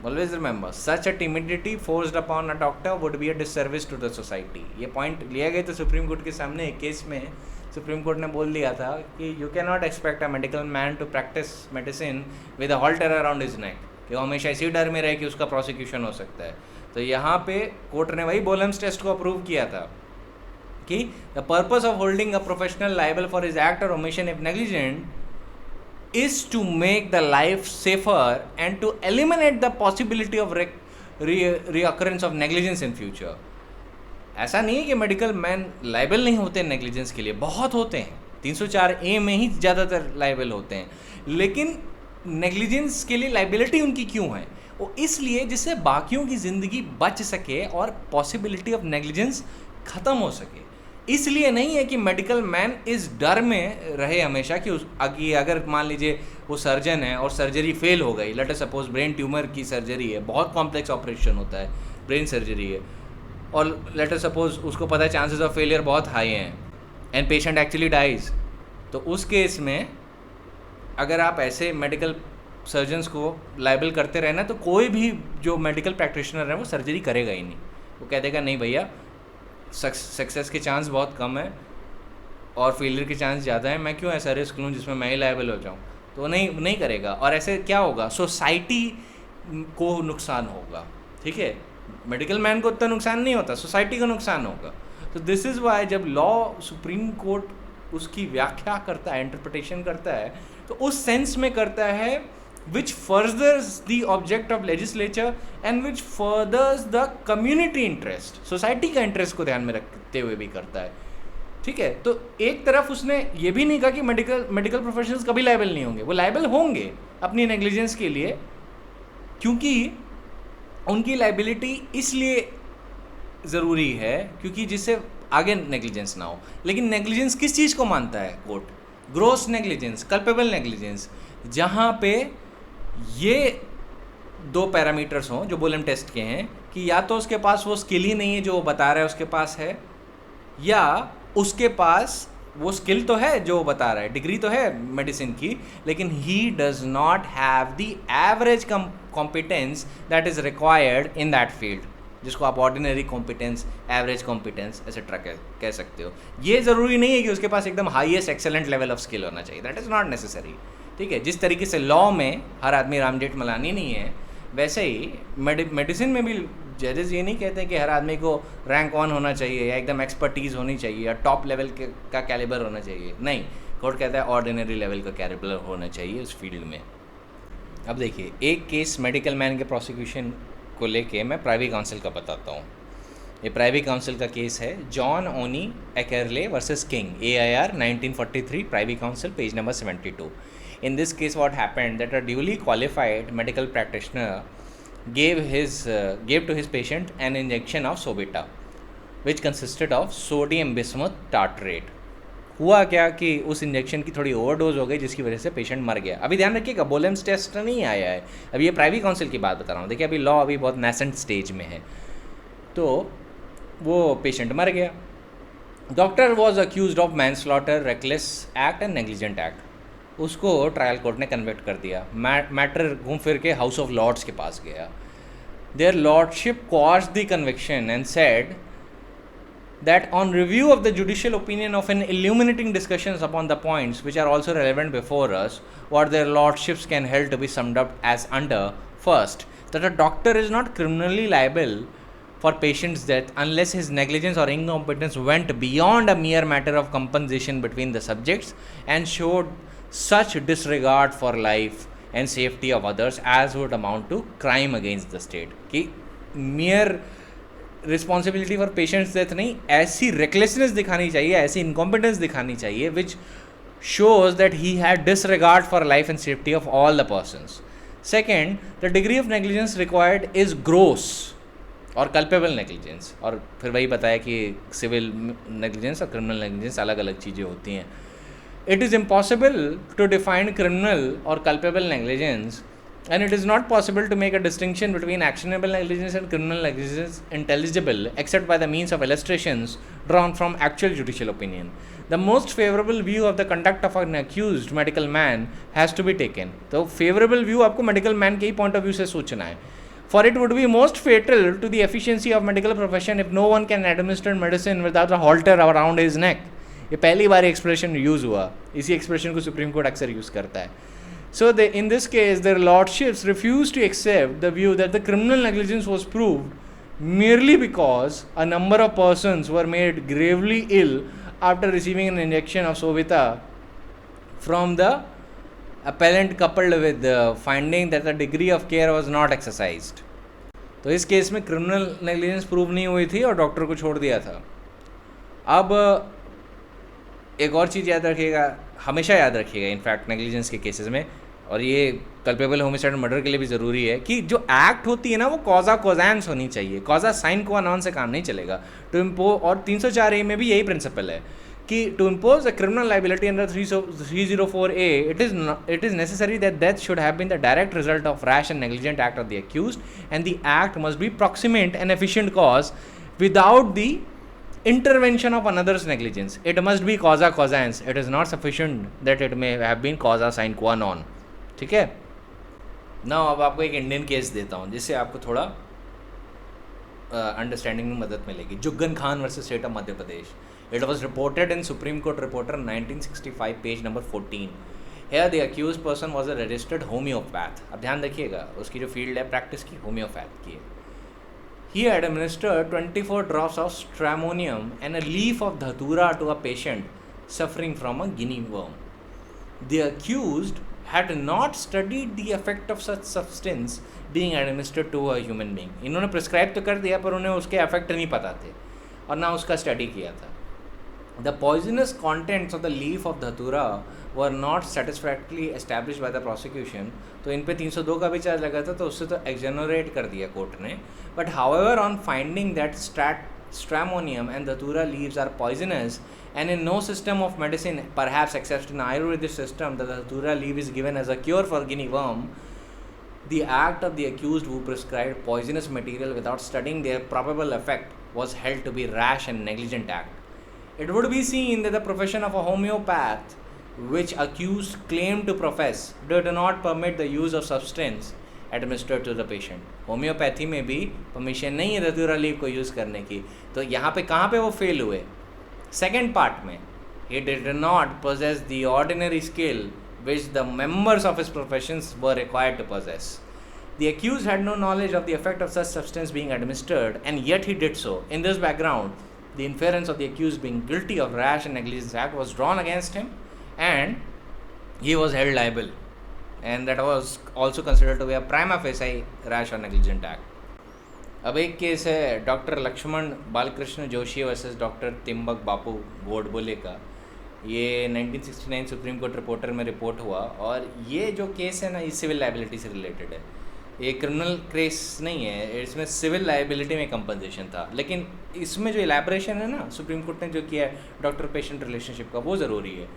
Always remember, such a timidity forced upon a doctor would be a disservice to the society. ये पॉइंट लिया गया था सुप्रीम कोर्ट के सामने. एक केस में सुप्रीम कोर्ट ने बोल दिया था कि you can not expect a medical man to practise medicine with a halter around his neck, कि वो हमेशा इसी डर में रहे कि उसका प्रोसिक्यूशन हो सकता है. तो यहाँ पे कोर्ट ने वही बोलम्स टेस्ट को अप्रूव किया था कि the purpose of holding a professional liable for his act or omission if negligent is to make the life safer and to eliminate the possibility of reoccurrence of negligence in future. ऐसा नहीं है कि medical man liable नहीं होते negligence के लिए, बहुत होते हैं. 304A में ही ज़्यादातर लाइबल होते हैं. लेकिन नेग्लिजेंस के लिए लाइबिलिटी उनकी क्यों है? वो इसलिए जिससे बाकियों की ज़िंदगी बच सके और पॉसिबिलिटी ऑफ नेग्लिजेंस ख़त्म हो सके. इसलिए नहीं है कि मेडिकल मैन इस डर में रहे हमेशा कि अगर मान लीजिए वो सर्जन है और सर्जरी फेल हो गई, late us suppose brain tumour की सर्जरी है, बहुत कॉम्प्लेक्स ऑपरेशन होता है, ब्रेन सर्जरी है, और लेट अस सपोज उसको पता है चांसेस ऑफ फेलियर बहुत हाई हैं एंड पेशेंट एक्चुअली डाइज. तो उस केस में अगर आप ऐसे मेडिकल सर्जन्स को लाइबल करते रहना, तो कोई भी जो मेडिकल प्रैक्टिशनर है वो सर्जरी करेगा ही नहीं. वो कह देगा नहीं भैया, सक्सेस के चांस बहुत कम है और फेलियर के चांस ज़्यादा है, मैं क्यों ऐसा रिस्क लूँ जिसमें मैं ही लायबल हो जाऊँ. तो नहीं करेगा. और ऐसे क्या होगा, सोसाइटी को नुकसान होगा. ठीक है, मेडिकल मैन को उतना नुकसान नहीं होता, सोसाइटी को नुकसान होगा. तो दिस इज़ वाई जब लॉ सुप्रीम कोर्ट उसकी व्याख्या करता है, इंटरप्रिटेशन करता है, तो उस सेंस में करता है which furthers the object of legislature and which furthers the community interest, society का इंटरेस्ट को ध्यान में रखते हुए भी करता है. ठीक है, तो एक तरफ उसने ये भी नहीं कहा कि मेडिकल प्रोफेशनल्स कभी लायबल नहीं होंगे. वो लायबल होंगे अपनी नेग्लिजेंस के लिए, क्योंकि उनकी लायबिलिटी इसलिए ज़रूरी है क्योंकि जिससे आगे नेग्लिजेंस ना हो. लेकिन नेग्लिजेंस किस चीज़ को मानता है court? Gross negligence, culpable negligence, जहाँ पे ये दो पैरामीटर्स हों जो बोलम टेस्ट के हैं, कि या तो उसके पास वो स्किल ही नहीं है जो वो बता रहा है उसके पास है, या उसके पास वो स्किल तो है जो वो बता रहा है, डिग्री तो है मेडिसिन की, लेकिन he does not have the average competence that is required in that field, जिसको आप ordinary competence, average competence etcetera कह सकते हो. ये ज़रूरी नहीं है कि उसके पास एकदम highest excellent level of skill होना चाहिए. That is not necessary. ठीक है, जिस तरीके से लॉ में हर आदमी राम जेठमलानी नहीं है, वैसे ही मेडिसिन में भी जजेस ये नहीं कहते कि हर आदमी को रैंक 1 होना चाहिए या एकदम एक्सपर्टीज़ होनी चाहिए या टॉप लेवल का कैलिबर होना चाहिए. नहीं, कोर्ट कहता है ऑर्डिनरी लेवल का कैलिबर होना चाहिए उस फील्ड में. अब देखिए, एक केस मेडिकल मैन के प्रोसिक्यूशन को लेके मैं प्राइवेट काउंसिल का बताता हूँ. ये प्राइवेट काउंसिल का केस है, John Oni Akerele versus King, AIR 1943, private council, page number 72. In this case, what happened that a duly qualified medical practitioner gave to his patient an injection of Sobita, which consisted of sodium bismuth tartrate. हुआ क्या कि उस injection की थोड़ी overdose हो गई जिसकी वजह से पेशेंट मर गया. अभी ध्यान रखिएगा, बोलेम्स टेस्ट नहीं आया है, अभी ये प्राइवेट काउंसिल की बात बता रहा हूँ. देखिए, अभी लॉ अभी बहुत नेसेंट स्टेज में है. तो वो पेशेंट मर गया. Doctor was accused of manslaughter, reckless act and negligent act. उसको ट्रायल कोर्ट ने कन्विक्ट कर दिया. मैटर घूम फिर के हाउस ऑफ लॉर्ड्स के पास गया. Their lordship quashed the conviction and said that on review of the judicial opinion of an illuminating discussions upon the points which are also relevant before us, what their lordships can held to be summed up as under: first, that a doctor is not criminally liable for patient's death unless his negligence or incompetence went beyond a mere matter of compensation between the subjects and showed such disregard for life and safety of others as would amount to crime against the state. कि mere responsibility for patients death नहीं, ऐसी recklessness दिखानी चाहिए, ऐसी incompetence दिखानी चाहिए विच shows that he had disregard for life and safety of all the persons. Second, the degree of negligence required is gross और culpable negligence. और फिर वही बताया कि civil negligence और criminal negligence अलग अलग चीज़ें होती हैं. It is impossible to define criminal or culpable negligence, and it is not possible to make a distinction between actionable negligence and criminal negligence intelligible except by the means of illustrations drawn from actual judicial opinion. The most favorable view of the conduct of an accused medical man has to be taken. तो favorable view आपको medical man के ही point of view से सोचना है. For it would be most fatal to the efficiency of medical profession if no one can administer medicine without a halter around his neck. ये पहली बार expression use हुआ, इसी expression को supreme court अक्सर use करता है. So in this case, their lordships refused to accept the view that the criminal negligence was proved merely because a number of persons were made gravely ill after receiving an injection of Sovita from the appellant, coupled with the finding that the degree of care was not exercised. तो इस case में criminal negligence prove नहीं हुई थी और doctor को छोड़ दिया था. अब एक और चीज़ याद रखिएगा, हमेशा याद रखिएगा इनफैक्ट नेग्लिजेंस के केसेस में, और ये कल्पेबल होमिसाइड मर्डर के लिए भी ज़रूरी है कि जो एक्ट होती है ना वो कॉजा कॉजेंस होनी चाहिए. कॉजा साइन को नॉन से काम नहीं चलेगा. टू इम्पोज, और 304A में भी यही प्रिंसिपल है कि to impose a criminal liability under 304A it is necessary that death should have been the direct result of rash and negligent act of the accused, and the act must be proximate and efficient cause without the intervention of another's negligence. It must be causa causans. It is not sufficient that it may have been causa sine qua non. ठीक है ना. अब आपको एक Indian case देता हूँ जिससे आपको थोड़ा अंडरस्टैंडिंग में मदद मिलेगी. Juggan Khan versus state of Madhya Pradesh. It was reported in supreme court reporter 1965 page number 14. Here the accused person was a registered homeopath. अब ध्यान रखिएगा, उसकी जो फील्ड है प्रैक्टिस की होम्योपैथ की है. He had administered 24 drops of stramonium and a leaf of dhatura to a patient suffering from a guinea worm. The accused had not studied the effect of such substance being administered to a human being. इन्होंने prescribe तो कर दिया पर उन्हें उसके effect नहीं पता थे और ना उसका स्टडी किया था. The poisonous contents of the leaf of dhatura were not satisfactorily established by the prosecution. तो इन पे 302 का भी चार्ज लगा था, तो उससे तो एक्जेनरेट कर दिया कोर्ट ने. But however, on finding that stramonium and dhatura leaves are poisonous, and in no system of medicine, perhaps except in Ayurvedic system, the dhatura leaf is given as a cure for guinea worm, the act of the accused who prescribed poisonous material without studying their probable effect was held to be rash and negligent act. It would be seen that the profession of a homeopath, which accused claimed to profess, did not permit the use of substance administered to the patient. Homeopathy में भी permission नहीं है धतूरा leaf को use करने की. तो यहाँ पे कहाँ पे वो फेल हुए? सेकेंड पार्ट में. He did not possess the ordinary skill which the members of his professions were required to possess. The accused had no knowledge of the effect of such substance being administered, and yet he did so. In this background, the inference of the accused being guilty of rash and negligence act was drawn against him, and he was held liable, and that was also considered to be a prima facie rash or negligent act. अब एक case है doctor Laxman Balkrishna Joshi versus doctor Trimbak Bapu Godbole का. ये 1969 supreme court reporter में report हुआ, और ये जो केस है ना ये सिविल लाइबिलिटी से रिलेटेड है. ये क्रिमिनल केस नहीं है, इसमें सिविल लाइबिलिटी में कंपनसेशन था. लेकिन इसमें जो इलैबोरेशन है ना सुप्रीम कोर्ट ने जो किया है डॉक्टर पेशेंट रिलेशनशिप का, वो ज़रूरी है.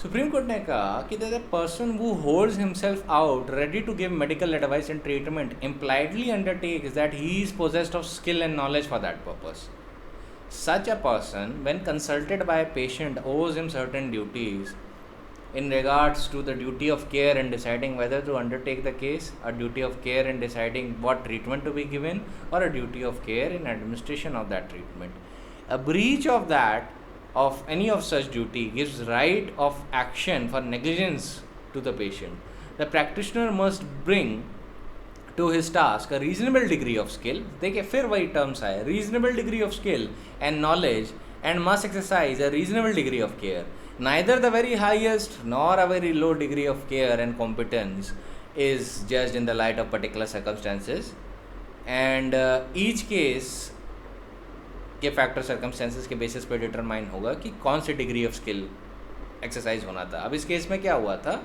सुप्रीम कोर्ट ने कहा कि the person who holds himself out ready to give medical advice and treatment impliedly undertakes that he is possessed of skill and knowledge for that purpose. Such a person, when consulted by a patient, owes him certain duties in regards to the duty of care in deciding whether to undertake the case, a duty of care in deciding what treatment to be given, or a duty of care in administration of that treatment. A breach of that, of any of such duty, gives right of action for negligence to the patient. The practitioner must bring to his task a reasonable degree of skill. देखिए फिर वही terms आए, reasonable degree of skill and knowledge, and must exercise a reasonable degree of care. neither the very highest nor a very low degree of care and competence is judged in the light of particular circumstances, and each case के factor circumstances के basis पे determine होगा कि कौन सी degree of skill exercise होना था. अब इस केस में क्या हुआ था,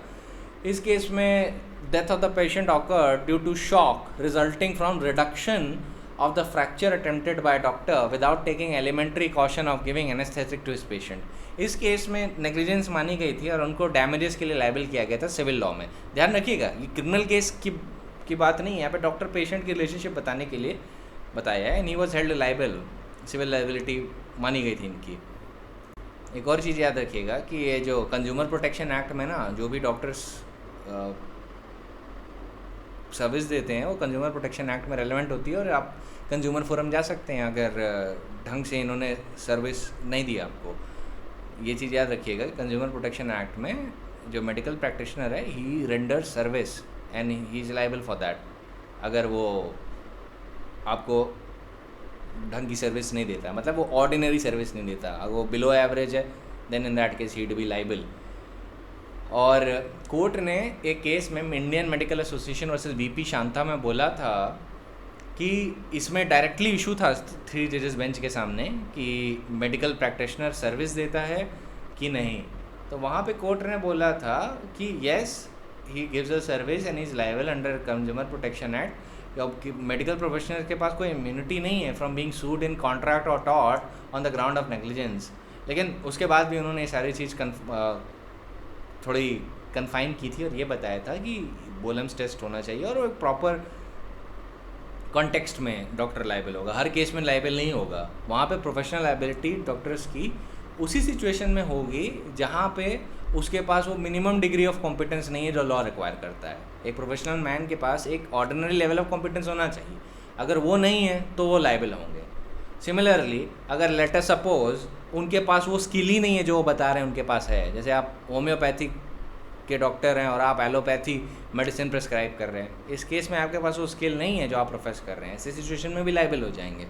इस केस में death of the patient occurred due to shock resulting from reduction of the fracture attempted by a doctor without taking elementary caution of giving anesthetic to his patient. इस केस में negligence मानी गई थी और उनको damages के लिए liable किया गया था सिविल लॉ में. ध्यान रखिएगा, ये क्रिमिनल केस की बात नहीं है, यहाँ पे डॉक्टर पेशेंट की रिलेशनशिप बताने के लिए बताया है. And he was held liable, civil liability मानी गई थी इनकी. एक और चीज़ याद रखिएगा कि ये जो कंज्यूमर प्रोटेक्शन एक्ट में ना जो भी डॉक्टर्स सर्विस देते हैं वो कंज्यूमर प्रोटेक्शन एक्ट में रेलेवेंट होती है, और आप कंज्यूमर फोरम जा सकते हैं अगर ढंग से इन्होंने सर्विस नहीं दी आपको. ये चीज़ याद रखिएगा, कंज्यूमर प्रोटेक्शन एक्ट में जो मेडिकल प्रैक्टिशनर है he render service and he is liable for that. अगर वो आपको ढंग की सर्विस नहीं देता, मतलब वो ऑर्डिनरी सर्विस नहीं देता, अगर वो बिलो एवरेज है then in that case he to be liable. और कोर्ट ने एक केस में Indian Medical Association versus BP Shanta में बोला था कि इसमें डायरेक्टली इशू था 3 जजेस बेंच के सामने कि मेडिकल प्रैक्टिशनर सर्विस देता है कि नहीं. तो वहाँ पे कोर्ट ने बोला था कि yes he gives a service and is liable under consumer protection act. Medical professional के पास कोई इम्यूनिटी नहीं है from being sued in contract or टॉट on the ground of negligence. लेकिन उसके बाद भी उन्होंने ये सारी चीज़ थोड़ी कन्फाइन की थी और ये बताया था कि बोलम्स टेस्ट होना चाहिए और वो एक प्रॉपर कॉन्टेक्स्ट में डॉक्टर लायबल होगा, हर केस में लायबल नहीं होगा. वहाँ पे प्रोफेशनल लायबिलिटी डॉक्टर्स की उसी सिचुएशन में होगी जहाँ पे उसके पास वो मिनिमम डिग्री ऑफ कॉम्पिटेंस नहीं है जो लॉ रिक्वायर करता है. एक प्रोफेशनल मैन के पास एक ऑर्डिनरी लेवल ऑफ कॉम्पिटेंस होना चाहिए, अगर वो नहीं है तो वो लायबल होंगे. सिमिलरली अगर लेटर सपोज उनके पास वो स्किल ही नहीं है जो वो बता रहे हैं उनके पास है, जैसे आप होम्योपैथिक के डॉक्टर हैं और आप एलोपैथी मेडिसिन प्रिस्क्राइब कर रहे हैं, इस केस में आपके पास वो स्किल नहीं है जो आप प्रोफेस कर रहे हैं, ऐसी सिचुएशन में भी लायबल हो जाएंगे.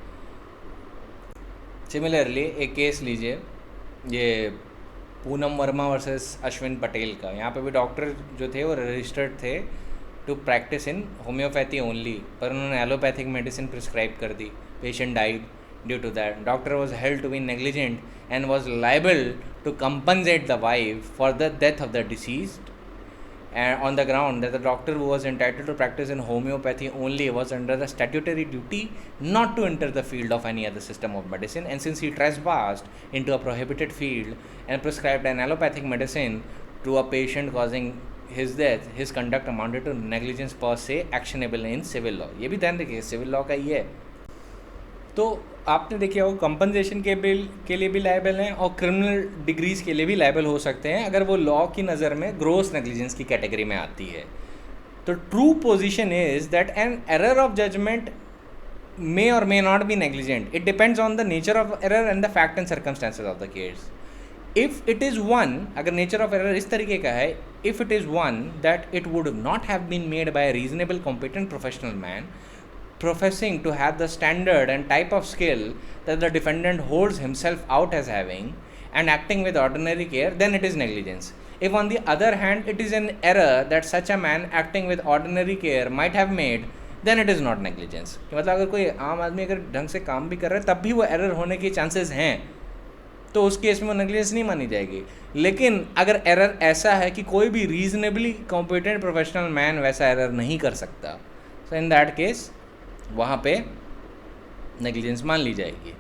सिमिलरली एक केस लीजिए, ये पूनम वर्मा वर्सेस अश्विन पटेल का. यहाँ पे भी डॉक्टर जो थे वो रजिस्टर्ड थे to practise in homeopathy only, पर उन्होंने एलोपैथिक मेडिसिन प्रिस्क्राइब कर दी. Patient died due to that. Doctor was held to be negligent and was liable to compensate the wife for the death of the deceased, and on the ground that the doctor who was entitled to practice in homeopathy only was under the statutory duty not to enter the field of any other system of medicine, and since he trespassed into a prohibited field and prescribed an allopathic medicine to a patient causing his death, his conduct amounted to negligence per se, actionable in civil law. ये भी ध्यान रखिए, civil law का ही है. तो आपने देखिए वो कंपनसेशन के लिए भी लायबल हैं और क्रिमिनल डिग्रीज के लिए भी लायबल हो सकते हैं अगर वो लॉ की नज़र में ग्रोस नेग्लिजेंस की कैटेगरी में आती है. तो true position is that an error of judgement may or may not be negligent. It depends on the nature of error and the fact and circumstances of the case. If it is one, अगर nature of error इस तरीके का है, if it is one that it would not have been made by a reasonable competent professional man professing to have the standard and type of skill that the defendant holds himself out as having and acting with ordinary care, then it is negligence. If on the other hand it is an error that such a man acting with ordinary care might have made, then it is not negligence. मतलब अगर कोई आम आदमी अगर ढंग से काम भी कर रहा है तब भी वो एरर होने के चांसेस हैं तो उस केस में वो नेग्लिजेंस नहीं मानी जाएगी. लेकिन अगर एरर ऐसा है कि कोई भी रीजनेबली कॉम्पिटेंट प्रोफेशनल मैन वैसा एरर नहीं कर सकता, सो इन दैट केस वहाँ पे नेग्लिजेंस मान ली जाएगी.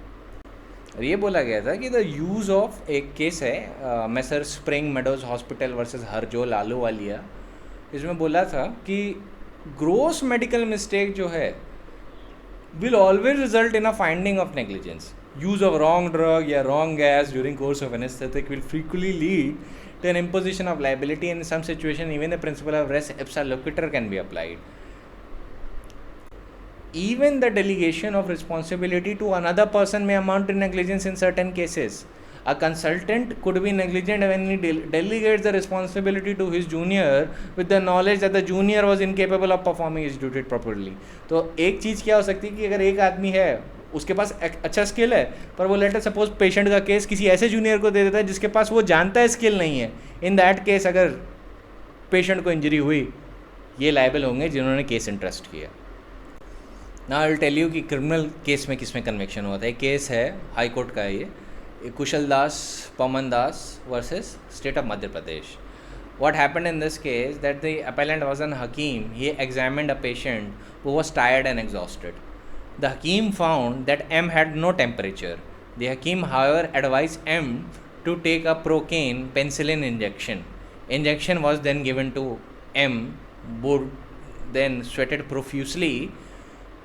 और ये बोला गया था कि द यूज़ ऑफ, एक केस है messrs spring meadows hospital versus Harjol Ahluwalia, इसमें बोला था कि ग्रोस मेडिकल मिस्टेक जो है will always result in a finding of negligence. Use of wrong drug या wrong gas during course of anaesthetic will frequently lead to an imposition of liability. In some situation even the principle of res ipsa loquitur can be applied. Even the delegation of responsibility to another person may amount to negligence in certain cases. A consultant could be negligent when he delegates the responsibility to his junior with the knowledge that the junior was incapable of performing his duty properly. तो एक चीज़ क्या हो सकती है कि अगर एक आदमी है उसके पास अच्छा स्किल है, पर वो लेटर सपोज पेशेंट का केस किसी ऐसे जूनियर को दे देता है जिसके पास वो जानता है स्किल नहीं है, इन दैट केस अगर पेशेंट को इंजरी हुई, ये लायबल होंगे जिन्होंने केस इंटरेस्ट किया. ना आई विल टेल यू कि क्रिमिनल केस में किस में कन्विक्शन हुआ था. एक केस है हाई कोर्ट का, ये Kushal Das Paman Das versus state of Madhya Pradesh. What happened in this case that the appellant was an Hakim. He examined a patient who was tired and exhausted. The Hakim found that M had no temperature. The Hakim, however, advised M to take a procaine penicillin injection. Injection was then given to M, who then sweated profusely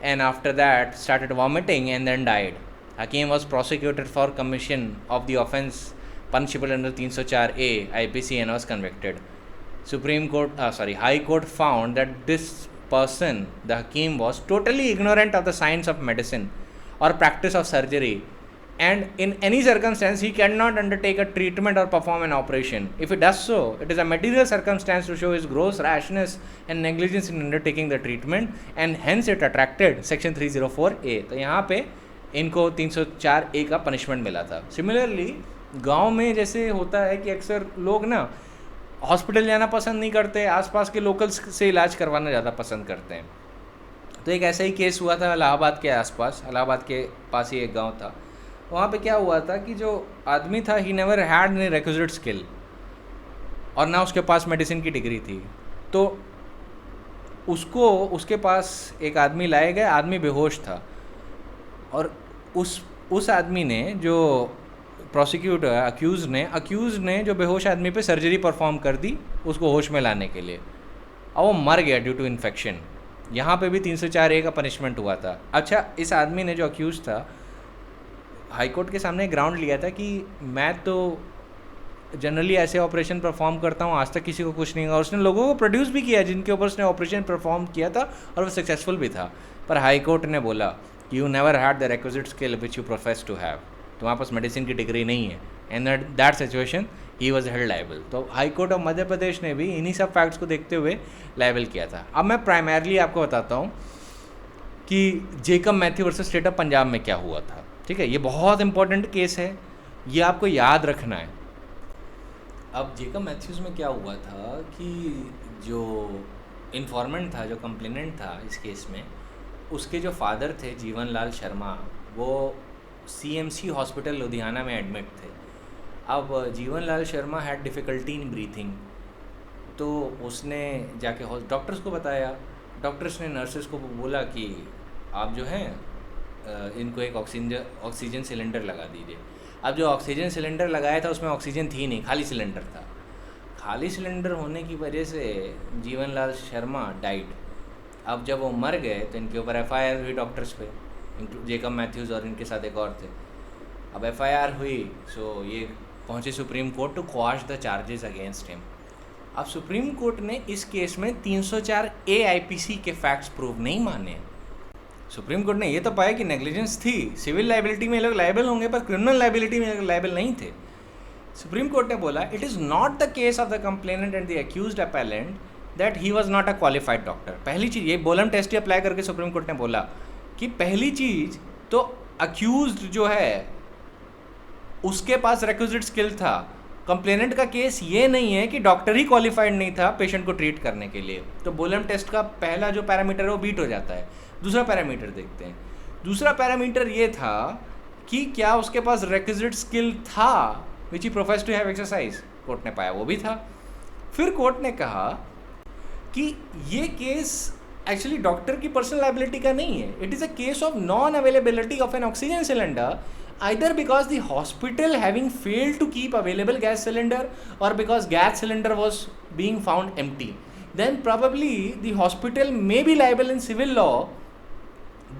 and after that started vomiting and then died. Hakim was prosecuted for commission of the offence punishable under 304A IPC and was convicted. High Court found that this person, the Hakim, was totally ignorant of the science of medicine or practice of surgery, and in any circumstance he cannot undertake a treatment or perform an operation. If he does so, it is a material circumstance to show his gross rashness and negligence in undertaking the treatment, and hence it attracted section 304A. तो यहाँ पे इनको 304A का punishment मिला था. Similarly गांव में जैसे होता है कि अक्सर लोग ना हॉस्पिटल जाना पसंद नहीं करते, आसपास के लोकल्स से इलाज करवाना ज़्यादा पसंद करते हैं. तो एक ऐसा ही केस हुआ था इलाहाबाद के आसपास, इलाहाबाद के पास ही एक गांव था. वहाँ पे क्या हुआ था कि जो आदमी था ही never had any requisite skill और ना उसके पास मेडिसिन की डिग्री थी. तो उसके पास एक आदमी लाए गए, आदमी बेहोश था और उस आदमी ने जो प्रोसिक्यूटर अक्यूज़ ने जो बेहोश आदमी पे सर्जरी परफॉर्म कर दी उसको होश में लाने के लिए, और वो मर गया ड्यू टू इन्फेक्शन. यहाँ पे भी 304A का पनिशमेंट हुआ था. अच्छा, इस आदमी ने जो अक्यूज़ था हाई कोर्ट के सामने ग्राउंड लिया था कि मैं तो जनरली ऐसे ऑपरेशन परफॉर्म करता हूँ, आज तक किसी को कुछ नहीं हुआ. और उसने लोगों को प्रोड्यूस भी किया जिनके ऊपर उसने ऑपरेशन परफॉर्म किया था और वो सक्सेसफुल भी था. पर हाई कोर्ट ने बोला you never had the requisite skill which you profess to have. तुम्हारे पास मेडिसिन की डिग्री नहीं है. And that situation he was held liable. तो High Court of Madhya Pradesh ने भी इन्हीं सब फैक्ट्स को देखते हुए लाइबल किया था. अब मैं प्राइमरली आपको बताता हूँ कि Jacob Mathew versus state of Punjab में क्या हुआ था. ठीक है, ये बहुत इंपॉर्टेंट केस है, ये आपको याद रखना है. अब जेकब मैथ्यूज़ में क्या हुआ था कि जो इन्फॉर्मेंट था, जो कंप्लेनेंट था इस केस में, उसके जो फादर थे जीवन लाल शर्मा, वो CMC हॉस्पिटल लुधियाना में एडमिट थे. अब Jeevan Lal Sharma had difficulty in breathing. तो उसने जाके डॉक्टर्स को बताया. डॉक्टर्स ने नर्सेस को बोला कि आप जो हैं इनको एक ऑक्सीजन सिलेंडर लगा दीजिए. अब जो ऑक्सीजन सिलेंडर लगाया था उसमें ऑक्सीजन थी नहीं, खाली सिलेंडर था. खाली सिलेंडर होने की वजह से जीवन लाल शर्मा डाइड. अब जब वो मर गए तो इनके ऊपर FIR हुई डॉक्टर्स पे, जेकब मैथ्यूज़ और इनके साथ एक और थे. अब FIR हुई, सो ये पहुंचे Supreme Court to quash the charges against him. अब सुप्रीम कोर्ट ने इस केस में 304A IPC के फैक्ट्स प्रूव नहीं माने. सुप्रीम कोर्ट ने ये तो पाया कि नेग्लिजेंस थी, सिविल लाइबिलिटी में लोग लाइबल होंगे पर क्रिमिनल लाइबिलिटी में लाइबल नहीं थे. सुप्रीम कोर्ट ने बोला it is not the case of the complainant and the accused appellant that he was not a qualified doctor. पहली चीज़ ये बोलम टेस्ट अप्लाई करके सुप्रीम कोर्ट ने बोला कि पहली चीज़ तो अक्यूज्ड जो है उसके पास रिक्विजिट स्किल था. कंप्लेनेंट का केस ये नहीं है कि डॉक्टर ही क्वालिफाइड नहीं था पेशेंट को ट्रीट करने के लिए. तो बोलम टेस्ट का पहला जो पैरामीटर है वो बीट हो जाता है. दूसरा पैरामीटर देखते हैं. दूसरा पैरामीटर ये था कि क्या उसके पास रिक्विजिट स्किल था which he profess to have exercise. Court ने पाया वो भी था. फिर कोर्ट ने कहा कि ये केस एक्चुअली डॉक्टर की पर्सनल लाइबिलिटी का नहीं है. It is a case of non availability of N oxygen cylinder either because the hospital having failed to keep available gas cylinder or because gas cylinder was being found empty. Then probably the hospital may be liable in civil law,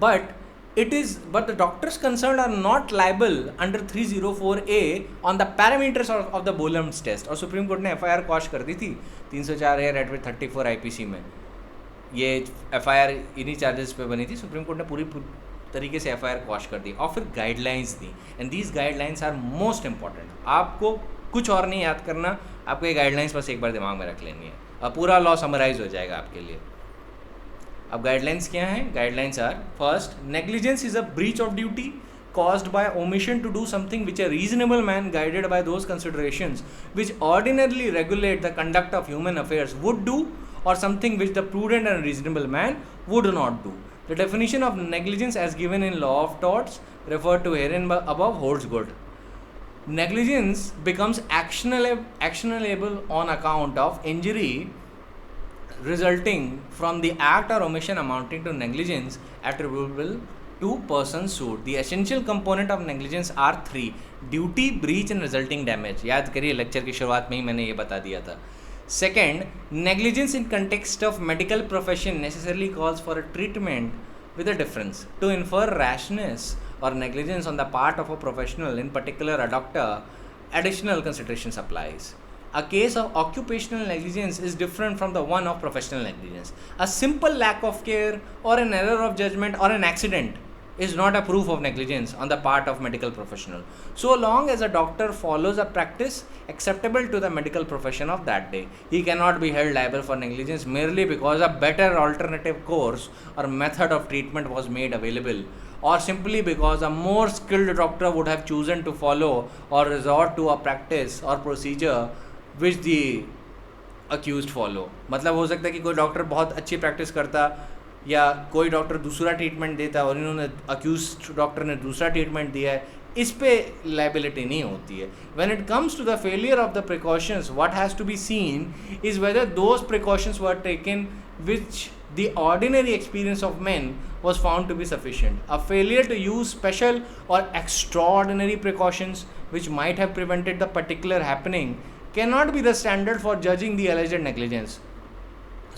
but the doctors concerned are not liable under 304A on the parameters of the Boehm's test. और supreme court ने FIR quash कर दी थी 304A rate with 34 IPC में. ये FIR इन्हीं charges पे बनी थी. सुप्रीम कोर्ट ने पूरी तरीके से एफआईआर क्वॉश कर दी, और फिर गाइडलाइंस दी, and these guidelines are most important. आपको कुछ और नहीं याद करना, आपको ये गाइडलाइंस बस एक बार दिमाग में रख लेनी है, और पूरा लॉ समराइज हो जाएगा आपके लिए. अब गाइडलाइंस क्या हैं? Guidelines are, first, negligence is a breach of duty caused by omission to do something which a reasonable man guided by those considerations which ordinarily regulate the conduct of human affairs would do, or something which the prudent and reasonable man would not do. The definition of negligence as given in law of torts referred to herein above holds good. Negligence becomes actionable on account of injury resulting from the act or omission amounting to negligence attributable to persons sued. The essential component of negligence are three: duty, breach and resulting damage. याद करिए, lecture की शुरुआत में ही मैंने ये बता दिया था. Second, negligence in context of medical profession necessarily calls for a treatment with a difference. To infer rashness or negligence on the part of a professional, in particular a doctor, additional considerations applies. A case of occupational negligence is different from the one of professional negligence. A simple lack of care or an error of judgment or an accident is not a proof of negligence on the part of medical professional, so long as a doctor follows a practice acceptable to the medical profession of that day. He cannot be held liable for negligence merely because a better alternative course or method of treatment was made available, or simply because a more skilled doctor would have chosen to follow or resort to a practice or procedure which the accused follow. मतलब हो सकता है कि कोई doctor बहुत अच्छी practice करता, या कोई डॉक्टर दूसरा ट्रीटमेंट देता और इन्होंने अक्यूज डॉक्टर ने दूसरा ट्रीटमेंट दिया है, इस पे लाइबिलिटी नहीं होती है. When it comes to the failure of the precautions, what has to be seen is whether those precautions were taken which the ordinary experience of men was found to be sufficient. A failure to use special or extraordinary precautions which might have prevented the particular happening cannot be the standard for judging the alleged negligence.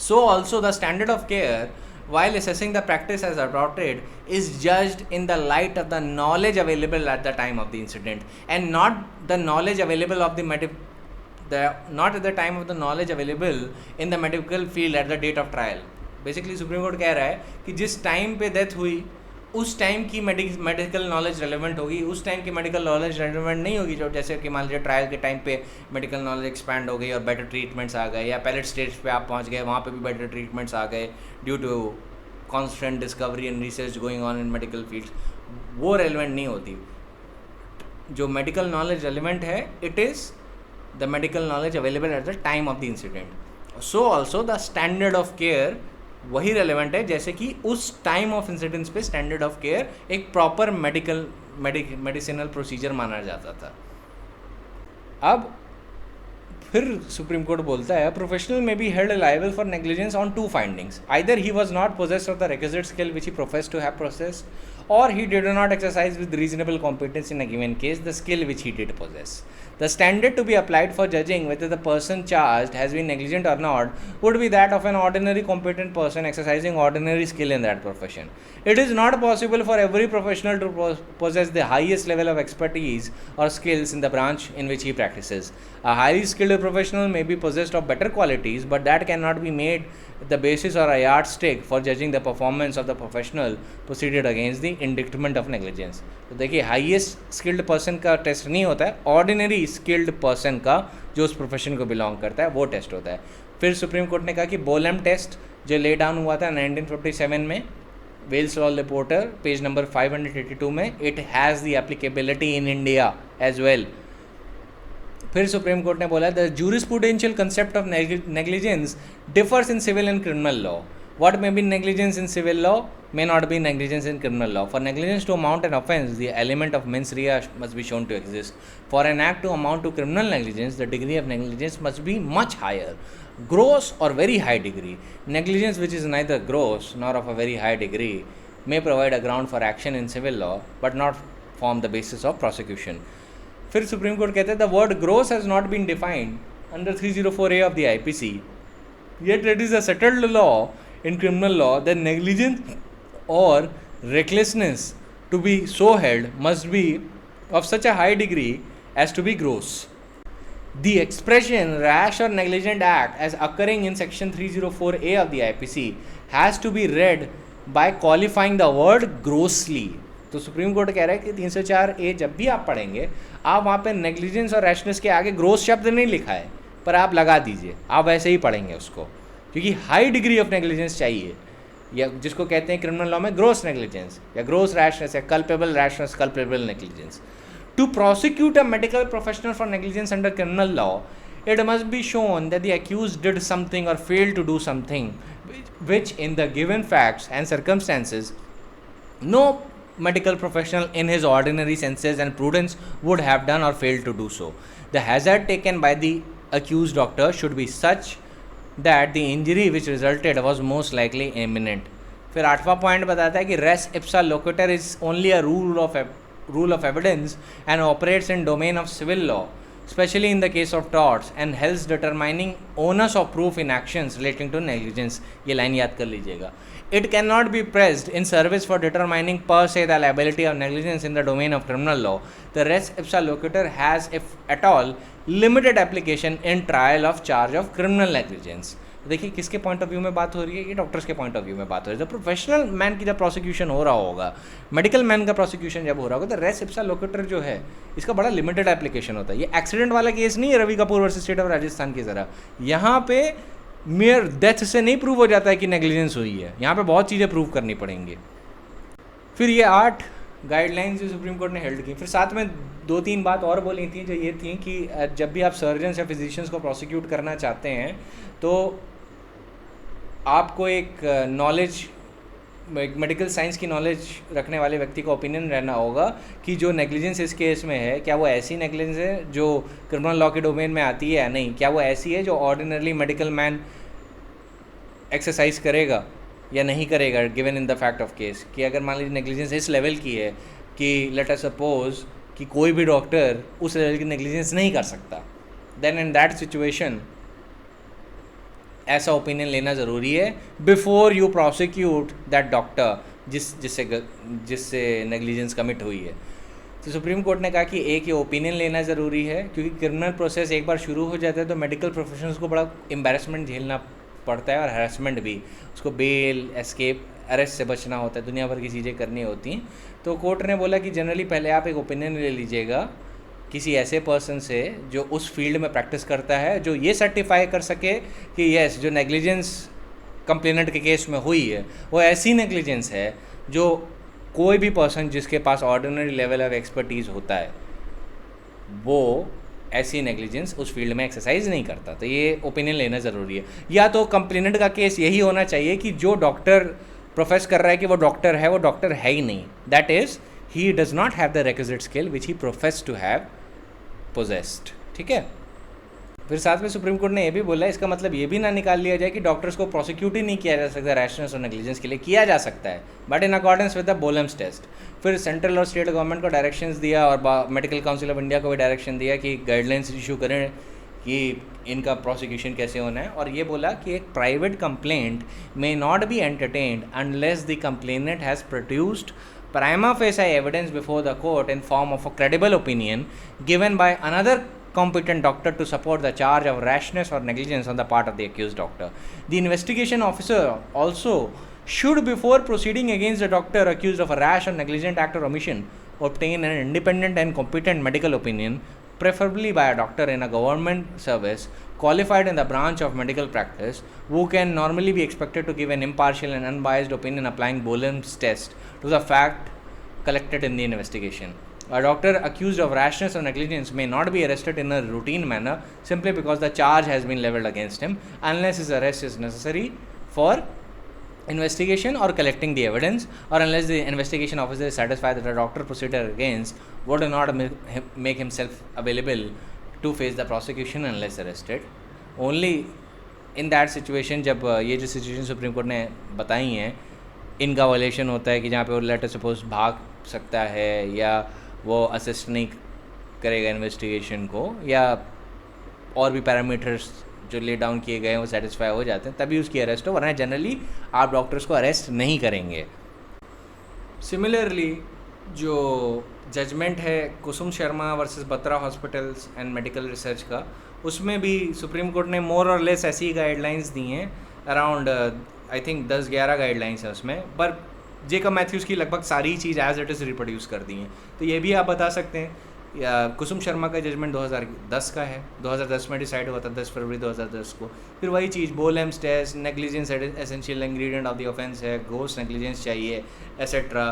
So also the standard of care while assessing the practice as adopted is judged in the light of the knowledge available at the time of the incident, and not the knowledge available of not at the time of the knowledge available in the medical field at the date of trial. Basically supreme Court कह रहा है कि जिस time पे death हुई उस time की medical knowledge relevant होगी, उस टाइम की मेडिकल नॉलेज रेलेवेंट नहीं होगी. जो जैसे कि मान लीजिए ट्रायल के टाइम पे मेडिकल नॉलेज एक्सपैंड हो गई और बेटर ट्रीटमेंट्स आ गए, या पैलेट स्टेज पे आप पहुंच गए, वहाँ पे भी बेटर ट्रीटमेंट्स आ गए due to constant discovery and research going on in medical fields, वो रेलेवेंट नहीं होती. जो मेडिकल नॉलेज रेलेवेंट है, it is the medical knowledge available at the time of the incident. So also the standard of care वही relevant है जैसे कि उस टाइम ऑफ इंसिडेंट्स पे स्टैंडर्ड ऑफ केयर एक प्रॉपर मेडिसिनल प्रोसीजर माना जाता था. अब फिर सुप्रीम कोर्ट बोलता है प्रोफेशनल में be held liable for negligence on two findings. Either he was not possessed of the requisite skill which he professed to have possessed, or he did not exercise with reasonable competence in a given case the skill which he did possess. The standard to be applied for judging whether the person charged has been negligent or not would be that of an ordinary competent person exercising ordinary skill in that profession. It is not possible for every professional to possess the highest level of expertise or skills in the branch in which he practices. A highly skilled professional may be possessed of better qualities, but that cannot be made the basis or a yardstick for judging the performance of the professional proceeded against the indictment of negligence. तो देखिए, highest skilled person का test नहीं होता है, ordinary skilled person का जो उस profession को बिलोंग करता है वो टेस्ट होता है. फिर सुप्रीम कोर्ट ने कहा कि बोलम टेस्ट जो ले डाउन हुआ था 1957 में Wales law reporter page number 582 में, it has the applicability in India as well. फिर सुप्रीम कोर्ट ने बोला the jurisprudential concept of negligence differs in civil and criminal law. What may be negligence in civil law may not be negligence in criminal law. For negligence to amount an offence, the element of mens rea must be shown to exist. For an act to amount to criminal negligence, the degree of negligence must be much higher, gross or very high degree. Negligence which is neither gross nor of a very high degree may provide a ground for action in civil law, but not form the basis of prosecution. फिर supreme court कहते हैं the word gross has not been defined under 304A of the IPC, yet it is a settled law in criminal law that negligence or recklessness to be so held must be of such a high degree as to be gross. The expression rash or negligent act as occurring in section 304A of the IPC has to be read by qualifying the word grossly. तो Supreme Court कह रहा है कि 304A जब भी आप पढ़ेंगे, आप वहाँ पे नेग्लिजेंस और रैशनेस के आगे ग्रोस शब्द नहीं लिखा है, पर आप लगा दीजिए, आप वैसे ही पढ़ेंगे उसको, क्योंकि हाई डिग्री ऑफ नेग्लिजेंस चाहिए, या जिसको कहते हैं क्रिमिनल लॉ में ग्रोस नेग्लिजेंस या ग्रोस रैशनेस या culpable rashness, culpable negligence. To prosecute a medical professional for negligence under criminal law, it must be shown that the accused did something or failed to do something which in the given facts and circumstances no medical professional in his ordinary senses and prudence would have done or failed to do so. The hazard taken by the accused doctor should be such that the injury which resulted was most likely imminent. फिर 8वां point बताता है कि res ipsa loquitur is only a rule of evidence and operates in domain of civil law, especially in the case of torts, and hence determining onus of proof in actions relating to negligence. ये line याद कर लीजिएगा. It cannot be pressed in service for determining per se the liability of negligence in the domain of criminal law. The res ipsa loquitur has, if at all, limited application in trial of charge of criminal negligence. देखिए किसके point of view में बात हो रही है, ये doctors के point of view में बात हो रही है. जब प्रोफेशनल मैन की जब प्रोसिक्यूशन हो रहा होगा, मेडिकल मैन का प्रोसिक्यूशन जब हो रहा होगा, तो रेस इप्सा लोकेटर जो है इसका बड़ा लिमिटेड एप्लीकेशन होता है. ये एक्सीडेंट वाला केस नहीं है Ravi Kapoor versus state of Rajasthan की तरह. यहाँ पे मेयर डेथ से नहीं प्रूव हो जाता है कि नेग्लिजेंस हुई है, यहाँ पे बहुत चीज़ें प्रूव करनी पड़ेंगी. फिर ये 8 गाइडलाइंस जो सुप्रीम कोर्ट ने हेल्ड की. फिर साथ में 2-3 बात और बोली थी, जो ये थी कि जब भी आप सर्जन्स या फिजिशियंस को प्रोसिक्यूट करना चाहते हैं तो आपको एक नॉलेज, मेडिकल साइंस की नॉलेज रखने वाले व्यक्ति का ओपिनियन रहना होगा कि जो नेग्लिजेंस इस केस में है, क्या वो ऐसी नेग्लिजेंस है जो क्रिमिनल लॉ के डोमेन में आती है या नहीं, क्या वो ऐसी है जो ऑर्डिनरली मेडिकल मैन एक्सरसाइज करेगा या नहीं करेगा, given in the fact of case. कि अगर मान लीजिए नेग्लिजेंस इस लेवल की है कि लेट अस सपोज कि कोई भी डॉक्टर उस लेवल की नेग्लिजेंस नहीं कर सकता, देन इन दैट सिचुएशन ऐसा ओपिनियन लेना ज़रूरी है before you prosecute that doctor जिससे नेग्लिजेंस कमिट हुई है. तो सुप्रीम कोर्ट ने कहा कि एक ये ओपिनियन लेना ज़रूरी है, क्योंकि क्रिमिनल प्रोसेस एक बार शुरू हो जाता है तो मेडिकल प्रोफेशनल्स को बड़ा एम्बैरेसमेंट झेलना पड़ता है और हरासमेंट भी. उसको बेल, एस्केप, अरेस्ट से बचना होता है, दुनिया भर की चीज़ें करनी होती हैं. तो कोर्ट ने बोला कि जनरली पहले आप एक ओपिनियन ले लीजिएगा किसी ऐसे पर्सन से जो उस फील्ड में प्रैक्टिस करता है, जो ये सर्टिफाई कर सके कि यस जो नेग्लिजेंस कंप्लेनेंट के केस में हुई है वो ऐसी नेग्लिजेंस है जो कोई भी पर्सन जिसके पास ऑर्डिनरी लेवल ऑफ एक्सपर्टीज़ होता है वो ऐसी नेग्लिजेंस उस फील्ड में एक्सरसाइज नहीं करता. तो ये ओपिनियन लेना ज़रूरी है. या तो कंप्लेनेंट का केस यही होना चाहिए कि जो डॉक्टर प्रोफेस कर रहा है कि वो डॉक्टर है ही नहीं, that is he does not have the requisite skill which he professed to have possessed. ठीक है. फिर साथ में सुप्रीम कोर्ट ने ये भी बोला, इसका मतलब ये भी ना निकाल लिया जाए कि डॉक्टर्स को प्रोसिक्यूट ही नहीं किया जा सकता रैशनेस और नेग्लिजेंस के लिए. किया जा सकता है, but in accordance with the Bolam's test. फिर सेंट्रल और स्टेट गवर्नमेंट को डायरेक्शंस दिया और मेडिकल काउंसिल ऑफ इंडिया को भी डायरेक्शन दिया कि गाइडलाइंस इशू करें कि इनका प्रोसिक्यूशन कैसे होना है. और ये बोला कि एक private complaint may not B entertained unless the complainant has produced prima facie evidence before the court in form of a credible opinion given by another competent doctor to support the charge of rashness or negligence on the part of the accused doctor. The investigation officer also should, before proceeding against the doctor accused of a rash or negligent act or omission, obtain an independent and competent medical opinion, preferably by a doctor in a government service qualified in the branch of medical practice, who can normally be expected to give an impartial and unbiased opinion applying Boehlen's test to the fact collected in the investigation. A doctor accused of rashness or negligence may not be arrested in a routine manner simply because the charge has been leveled against him, unless his arrest is necessary for investigation or collecting the evidence, or unless the investigation officer is satisfied that a doctor proceeded against would not make himself available to face the prosecution unless arrested. Only in that situation, जब ये जो situation supreme court ने बताई हैं, इनका violation होता है कि जहाँ पे वो लेटर सपोज भाग सकता है या वो असिस्ट नहीं करेगा इन्वेस्टिगेशन को, या और भी पैरामीटर्स जो ले डाउन किए गए हैं वो सेटिस्फाई हो जाते हैं, तभी उसकी अरेस्ट हो, वरना जनरली आप डॉक्टर्स को अरेस्ट नहीं करेंगे. सिमिलरली जो जजमेंट है Kusum Sharma versus Batra hospitals and medical research का, उसमें भी सुप्रीम कोर्ट ने मोर और लेस ऐसी गाइडलाइंस दी हैं अराउंड आई थिंक 10-11 गाइडलाइंस हैं उसमें, पर जेकब मैथ्यूज़ की लगभग सारी चीज़ एज इट इज़ रिप्रोड्यूस कर दी हैं। तो ये भी आप बता सकते हैं। या कुसुम शर्मा का जजमेंट 2010 का है, 2010 में डिसाइड हुआ था, 10 फरवरी 2010 को। फिर वही चीज़ Bolam's test, negligence essential ingredient of the offence है, ग्रोस नेग्लिजेंस चाहिए, एसेट्रा,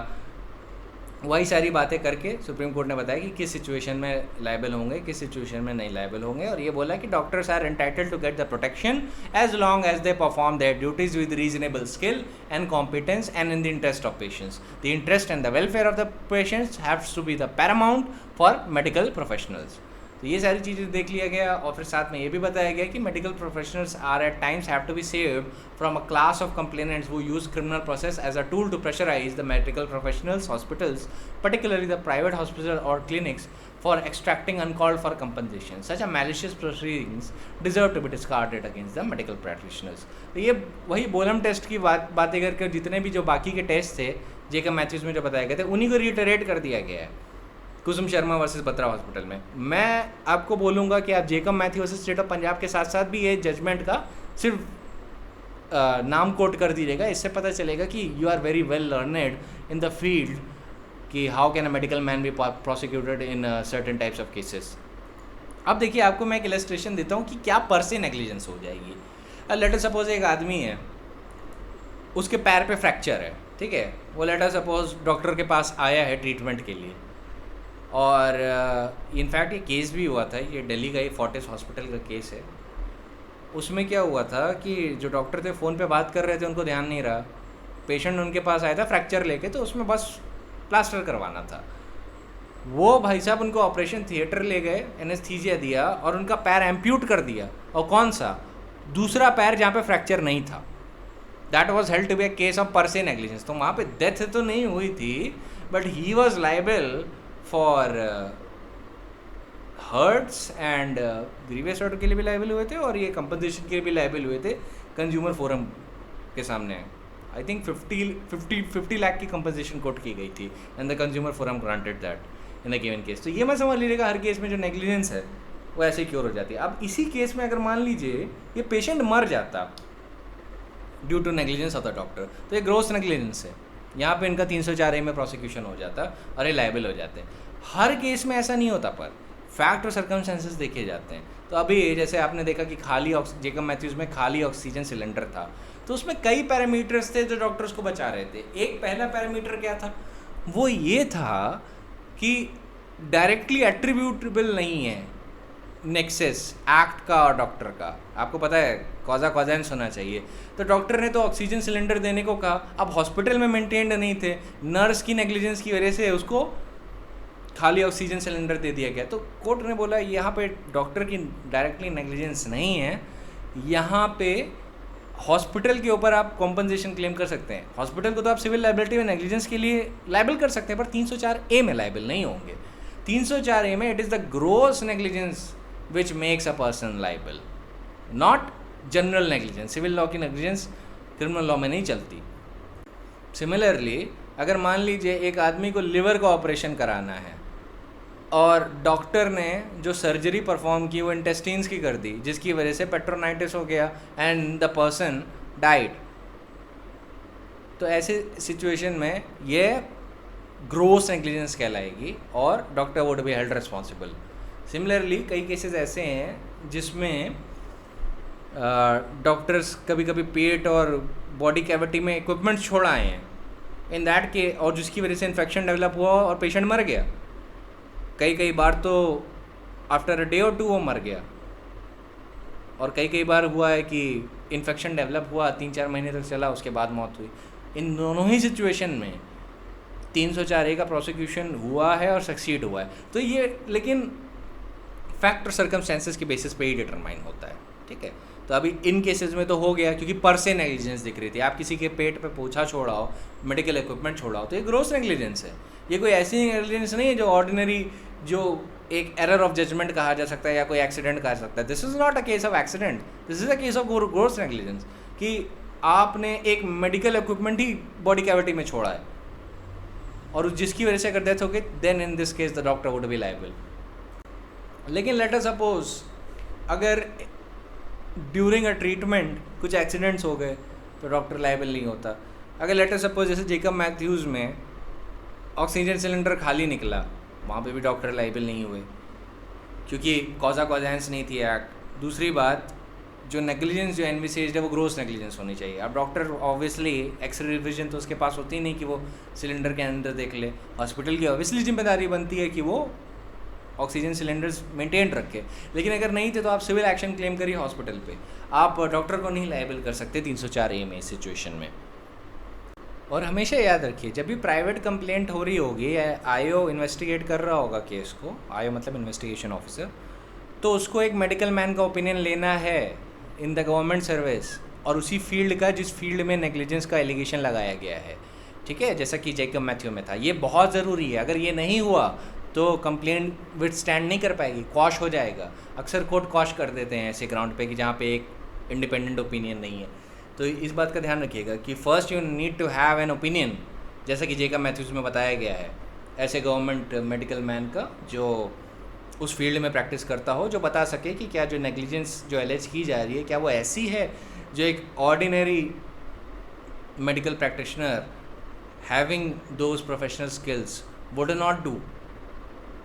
वही सारी बातें करके सुप्रीम कोर्ट ने बताया कि किस सिचुएशन में लायबल होंगे, किस सिचुएशन में नहीं लायबल होंगे। और ये बोला कि doctors are entitled to get the protection as long as they perform their duties with reasonable skill and competence and in the interest of patients. The interest and the welfare of the patients haves to be the paramount for medical professionals. तो ये सारी चीज़ें देख लिया गया। और फिर साथ में ये भी बताया गया कि medical professionals are at times have to be saved from a class of complainants who use criminal process as a tool to pressurise the medical professionals, hospitals, particularly the private hospital or clinics, for extracting uncalled for compensation. Such a malicious proceedings deserve to be discarded against the medical practitioners. तो ये वही बोलम test की बातें करके जितने भी जो बाकी के टेस्ट थे जेकब मैथ्यूज़ में जो बताए गए थे उन्हीं को रिटरेट कर दिया गया है कुसुम शर्मा वर्सेस बत्रा हॉस्पिटल में। मैं आपको बोलूँगा कि आप Jacob Mathew versus state of Punjab के साथ साथ भी ये जजमेंट का सिर्फ नाम कोट कर दीजिएगा। इससे पता चलेगा कि you are very well learned in the field कि how can a medical man be prosecuted in certain types of cases. अब देखिए, आपको मैं एक इलस्ट्रेशन देता हूँ कि क्या पर से नेग्लिजेंस हो जाएगी। लेटर सपोज एक आदमी है, उसके पैर पे फ्रैक्चर है, ठीक है, वो लेटर सपोज डॉक्टर के पास आया है ट्रीटमेंट के लिए। और इनफैक्ट ये केस भी हुआ था, ये दिल्ली का ही फोर्टिस हॉस्पिटल का केस है। उसमें क्या हुआ था कि जो डॉक्टर थे फ़ोन पे बात कर रहे थे, उनको ध्यान नहीं रहा, पेशेंट उनके पास आया था फ्रैक्चर लेके, तो उसमें बस प्लास्टर करवाना था। वो भाई साहब उनको ऑपरेशन थिएटर ले गए, एनेस्थीसिया दिया और उनका पैर एम्प्यूट कर दिया। और कौन सा? दूसरा पैर जहाँ पे फ्रैक्चर नहीं था। That was held to be a case of per se negligence. तो वहाँ पे डेथ तो नहीं हुई थी, but he was liable for hurts and grievous hurt के लिए भी लायबल हुए थे, और ये कंपनसेशन के लिए भी लायबल हुए थे कंज्यूमर फोरम के सामने। आई थिंक 50 लाख की कंपनसेशन कोट की गई थी and the consumer forum granted that in the given case. तो ये मैं समझ लीजिएगा, हर केस में जो नेग्लिजेंस है वो ऐसे ही क्योर हो जाती है। अब इसी केस में अगर मान लीजिए ये पेशेंट मर जाता due to negligence of the doctor, तो ये ग्रोस नेग्लिजेंस है। यहाँ पे इनका 304A में प्रोसिक्यूशन हो जाता और ये लायबल हो जाते हैं। हर केस में ऐसा नहीं होता, पर फैक्ट और सर्कमस्टेंसेस देखे जाते हैं। तो अभी जैसे आपने देखा कि खाली जेकब मैथ्यूज़ में खाली ऑक्सीजन सिलेंडर था, तो उसमें कई पैरामीटर्स थे जो डॉक्टर्स को बचा रहे थे। एक पहला पैरामीटर क्या था? वो ये था कि डायरेक्टली एट्रीब्यूटेबल नहीं है नेक्सस एक्ट का और डॉक्टर का। आपको पता है कॉजा कॉजेंस होना चाहिए। तो डॉक्टर ने तो ऑक्सीजन सिलेंडर देने को कहा, अब हॉस्पिटल में मेंटेन्ड नहीं थे, नर्स की नेग्लिजेंस की वजह से उसको खाली ऑक्सीजन सिलेंडर दे दिया गया। तो कोर्ट ने बोला यहाँ पे डॉक्टर की डायरेक्टली नेग्लिजेंस नहीं है, यहाँ पे हॉस्पिटल के ऊपर आप कॉम्पनसेशन क्लेम कर सकते हैं। हॉस्पिटल को तो आप सिविल लाइबिलिटी में नेग्लिजेंस के लिए लाइबल कर सकते हैं, पर 304A में लाइबल नहीं होंगे। 304A में it is the gross negligence which makes a person liable, not general negligence. Civil law की नेग्लिजेंस क्रिमिनल लॉ में नहीं चलती। सिमिलरली अगर मान लीजिए एक आदमी को लिवर का ऑपरेशन कराना है और डॉक्टर ने जो सर्जरी परफॉर्म की वो इंटेस्टाइन्स की कर दी, जिसकी वजह से पेट्रोनाइटिस हो गया एंड द पर्सन डाइड, तो ऐसे सिचुएशन में ये ग्रोस नेग्लिजेंस कहलाएगी और doctor would be held responsible. Similarly कई केसेस ऐसे हैं जिसमें डॉक्टर्स कभी कभी पेट और बॉडी कैविटी में इक्विपमेंट छोड़ आए हैं इन दैट के, और जिसकी वजह से इन्फेक्शन डेवलप हुआ और पेशेंट मर गया। कई बार तो आफ्टर अ डे और 2 वो मर गया, और कई बार हुआ है कि इन्फेक्शन डेवलप हुआ, 3-4 महीने तक चला, उसके बाद मौत हुई। इन दोनों ही सिचुएशन में 304A का प्रोसिक्यूशन हुआ है और सक्सीड हुआ है। तो ये लेकिन फैक्ट और सर्कमस्टेंसेस के बेसिस पे ही डिटरमाइन होता है, ठीक है। तो अभी इन केसेस में तो हो गया क्योंकि पर से नेग्लिजेंस दिख रही थी। आप किसी के पेट पे पोछा छोड़ाओ, मेडिकल इक्विपमेंट छोड़ाओ, तो ये ग्रोस नेग्लिजेंस है। ये कोई ऐसी नेग्लिजेंस नहीं है जो ऑर्डिनरी, जो एक एरर ऑफ जजमेंट कहा जा सकता है या कोई एक्सीडेंट कहा जा सकता है। This is not a case of accident, this is a case of gross negligence कि आपने एक मेडिकल इक्विपमेंट ही बॉडी कैविटी में छोड़ा है और जिसकी वजह से अगर डेथ हो गई, then in this case the doctor would be liable. लेकिन लेट अस सपोज अगर ड्यूरिंग अ ट्रीटमेंट कुछ एक्सीडेंट्स हो गए, तो डॉक्टर लायबल नहीं होता। अगर लेटर सपोज जैसे जेकब मैथ्यूज़ में ऑक्सीजन सिलेंडर खाली निकला, वहाँ पे भी डॉक्टर लायबल नहीं हुए क्योंकि कॉजा कॉजेंस नहीं थी एक्ट। दूसरी बात, जो नेग्लिजेंस जो एनविसेज्ड है वो ग्रोस नेग्लिजेंस होनी चाहिए। अब डॉक्टर ऑब्वियसली एक्सरे रिविजन तो उसके पास होती ही नहीं कि वो सिलेंडर के अंदर देख ले। हॉस्पिटल की ऑब्वियसली जिम्मेदारी बनती है कि वो ऑक्सीजन सिलेंडर्स मेंटेन रखे, लेकिन अगर नहीं थे तो आप सिविल एक्शन क्लेम करिए हॉस्पिटल पे, आप डॉक्टर को नहीं लायबल कर सकते 304A में इस सिचुएशन में। और हमेशा याद रखिए, जब भी प्राइवेट कंप्लेंट हो रही होगी या आईओ इन्वेस्टिगेट कर रहा होगा केस को, आईओ मतलब इन्वेस्टिगेशन ऑफिसर, तो उसको एक मेडिकल मैन का ओपिनियन लेना है इन द गवर्नमेंट सर्विस, और उसी फील्ड का जिस फील्ड में नेग्लिजेंस का एलिगेशन लगाया गया है, ठीक है, जैसा कि जेकब मैथ्यू में था। ये बहुत ज़रूरी है, अगर ये नहीं हुआ तो कंप्लेंट विथ स्टैंड नहीं कर पाएगी, क्वाश हो जाएगा। अक्सर कोर्ट क्वाश कर देते हैं ऐसे ग्राउंड पे कि जहाँ पे एक इंडिपेंडेंट ओपिनियन नहीं है। तो इस बात का ध्यान रखिएगा कि first you need to have an opinion, जैसा कि जेकब मैथ्यूज़ में बताया गया है, ऐसे गवर्नमेंट मेडिकल मैन का जो उस फील्ड में प्रैक्टिस करता हो, जो बता सके कि क्या जो नेग्लिजेंस जो एलेज की जा रही है क्या वो ऐसी है जो एक ordinary medical practitioner having those professional skills would not do.